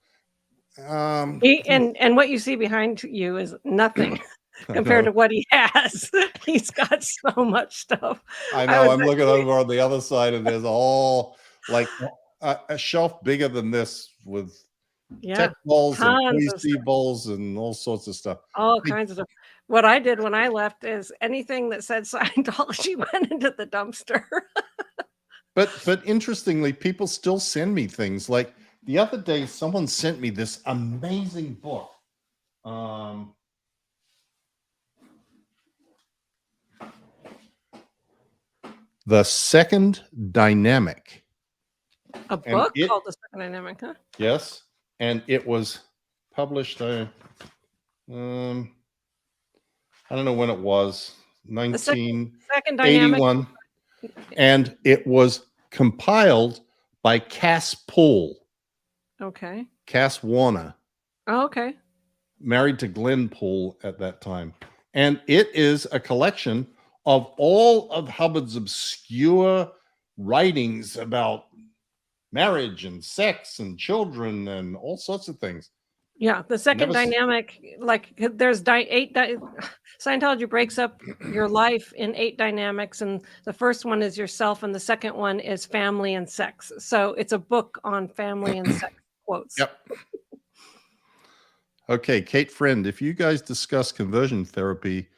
And what you see behind you is nothing compared to what he has. He's got so much stuff. I know. I'm looking over on the other side, and there's all like a shelf bigger than this with tech balls and PC balls and all sorts of stuff. All kinds of stuff. What I did when I left is anything that said Scientology went into the dumpster. But interestingly, people still send me things. Like the other day, someone sent me this amazing book. The Second Dynamic. A book called The Second Dynamic, huh? Yes. And it was published, I don't know when it was, 1981. And it was compiled by Cass Poole. Okay. Cass Warner. Oh, okay. Married to Glenn Poole at that time. And it is a collection of all of Hubbard's obscure writings about marriage and sex and children and all sorts of things. Yeah, the second dynamic, like there's Scientology breaks up your life in 8 dynamics, and the first one is yourself, and the second one is family and sex. So it's a book on family and sex quotes. Yep. Okay, Kate Friend, if you guys discuss conversion therapy,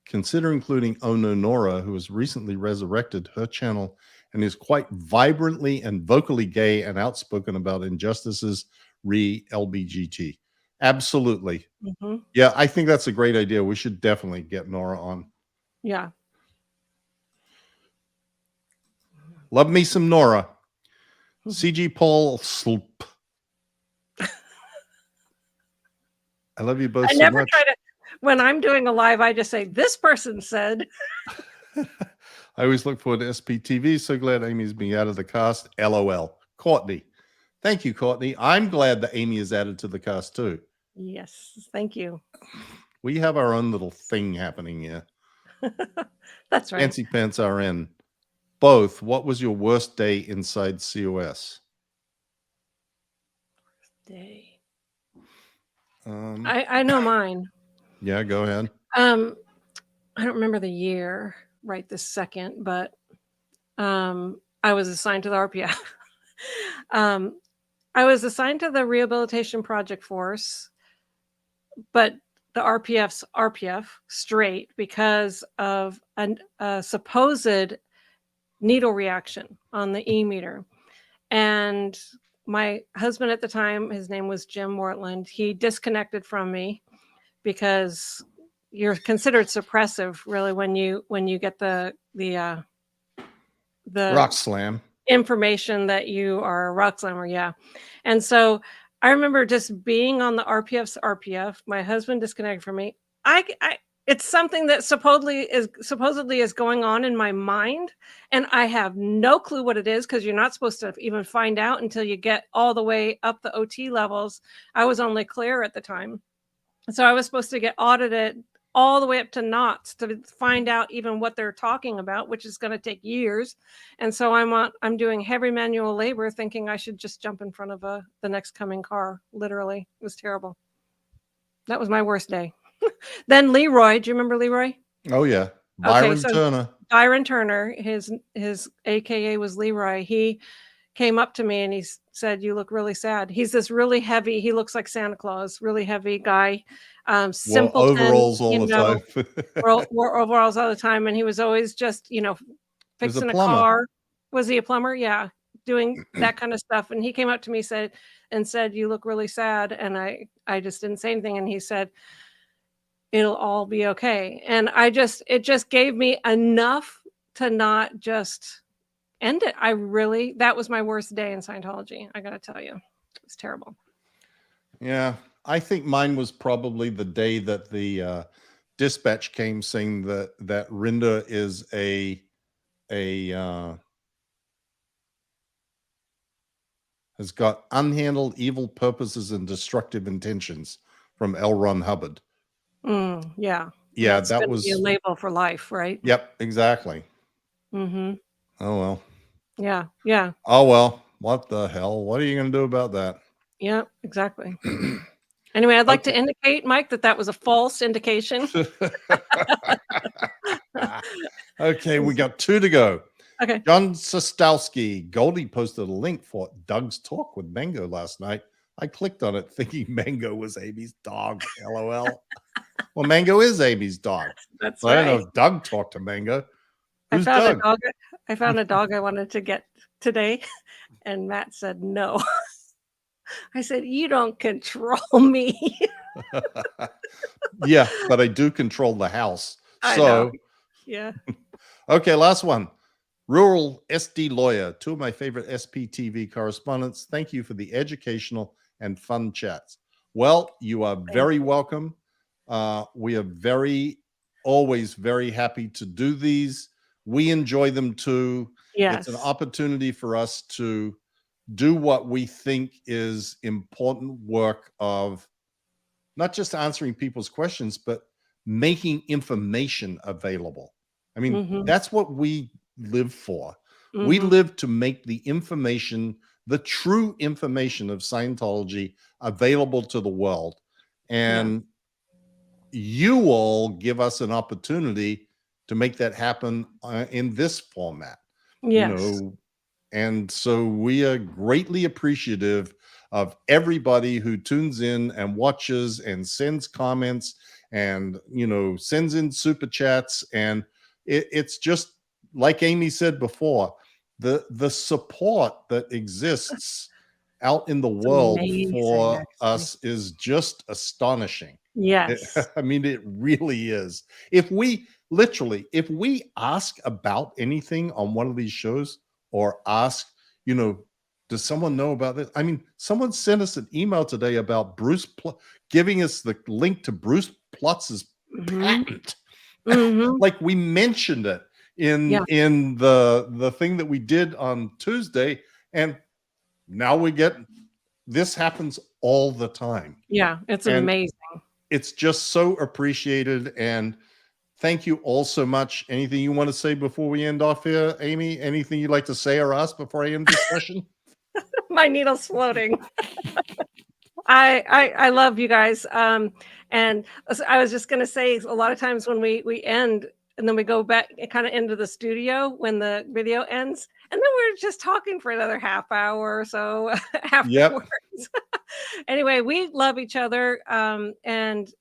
consider including Ono Nora, who has recently resurrected her channel and is quite vibrantly and vocally gay and outspoken about injustices re LBGT. Absolutely. Mm-hmm. Yeah, I think that's a great idea. We should definitely get Nora on. Yeah. Love me some Nora. CG Paul Sloop. I love you both so much. When I'm doing a live, I just say, this person said. I always look forward to SPTV. So glad Amy's being out of the cast. LOL. Courtney. Thank you, Courtney. I'm glad that Amy is added to the cast too. Yes, thank you. We have our own little thing happening here. That's right. Fancy Pants RN. Both. What was your worst day inside COS? day. Um, I know mine. yeah, go ahead. I don't remember the year right this second, but I was assigned to the RPF. I was assigned to the Rehabilitation Project Force, but the RPF's RPF straight because of a supposed needle reaction on the E-meter. And my husband at the time, his name was Jim Mortland, he disconnected from me because you're considered suppressive really when you get the Rock slam. information that you are a rock slammer. Yeah. And so I remember just being on the RPF's RPF, my husband disconnected from me. I it's something that supposedly is going on in my mind, and I have no clue what it is because you're not supposed to even find out until you get all the way up the OT levels. I was only clear at the time. So I was supposed to get audited all the way up to knots to find out even what they're talking about, which is going to take years. And so I'm doing heavy manual labor thinking I should just jump in front of the next coming car. Literally, it was terrible. That was my worst day. Then Leroy, do you remember Leroy? Oh yeah, Byron Turner. Byron Turner, his AKA was Leroy. He came up to me and he said, "You look really sad." He's this really heavy. He looks like Santa Claus. Really heavy guy. Simpleton, overalls all the time. wore overalls all the time, and he was always just fixing a car. Was he a plumber? Yeah, doing that kind of stuff. And he came up to me said, "You look really sad." And I just didn't say anything. And he said, "It'll all be okay." And it just gave me enough to not just end it. That was my worst day in Scientology. I got to tell you, it was terrible. Yeah. I think mine was probably the day that the dispatch came saying that Rinder is has got unhandled evil purposes and destructive intentions from L. Ron Hubbard. Yeah. Yeah, That's that was a label for life, right? Yep, exactly. Mm-hmm. Oh well. Yeah. Yeah. Oh well. What the hell? What are you going to do about that? Yeah, exactly. Anyway, I'd like to indicate, Mike, that was a false indication. Okay, we got 2 to go. Okay. John Sostowski. Goldie posted a link for Doug's talk with Mango last night. I clicked on it thinking Mango was Amy's dog. LOL. Well, Mango is Amy's dog. That's right. I right. don't know if Doug talked to Mango. Who's I Doug? found a dog I wanted to get today, and Matt said no. I said, "You don't control me." Yeah, but I do control the house. I So, know. Yeah. Okay, last one. Rural SD Lawyer, 2 of my favorite SPTV correspondents. Thank you for the educational and fun chats. Well, you are very welcome. We are always very happy to do these. We enjoy them too. Yes. It's an opportunity for us to do what we think is important work of not just answering people's questions, but making information available. I mean, that's what we live for. We live to make the information, the true information of Scientology available to the world. And you all give us an opportunity to make that happen in this format. Yes. And so we are greatly appreciative of everybody who tunes in and watches and sends comments and, sends in super chats. And it's just like Amy said before, the support that exists out in the world for us is just astonishing. Yes. I mean, it really is. If we ask about anything on one of these shows or ask, does someone know about this? I mean, someone sent us an email today about giving us the link to Bruce Plutz's patent. Like we mentioned it in the thing that we did on Tuesday, and now we get this happens all the time. Yeah, it's amazing. It's just so appreciated, and thank you all so much. Anything you want to say before we end off here, Amy? Anything you'd like to say or ask before I end this session? My needle's floating. I love you guys. And I was just gonna say, a lot of times when we end and then we go back kind of into the studio when the video ends, and then we're just talking for another half hour or so Yep. afterwards. Anyway, we love each other, and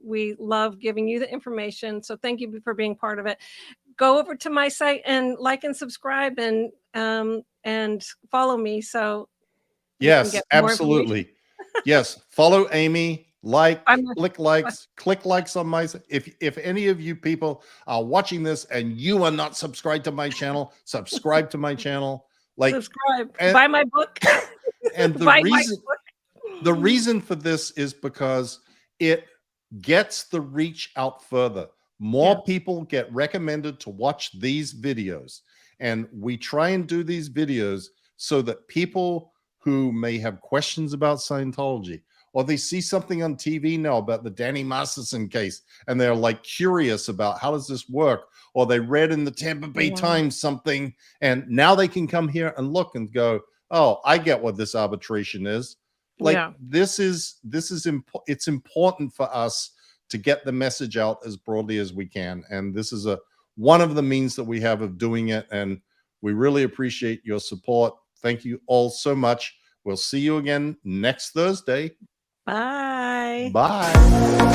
we love giving you the information. So thank you for being part of it. Go over to my site and like and subscribe and follow me so you can Yes, get more information. absolutely. Yes, follow Amy, like, I'm click likes on my. If any of you people are watching this and you are not subscribed to my channel, subscribe to my channel. Like, subscribe, and, buy my book, and buy my book. the reason for this is because it gets the reach out further. More people get recommended to watch these videos, and we try and do these videos so that people who may have questions about Scientology, or they see something on TV now about the Danny Masterson case, and they're like curious about how does this work, or they read in the Tampa Bay Times something, and now they can come here and look and go, oh, I get what this arbitration is. Like, this is it's important for us to get the message out as broadly as we can, and this is one of the means that we have of doing it, and we really appreciate your support. Thank you all so much. We'll see you again next Thursday. Bye. Bye.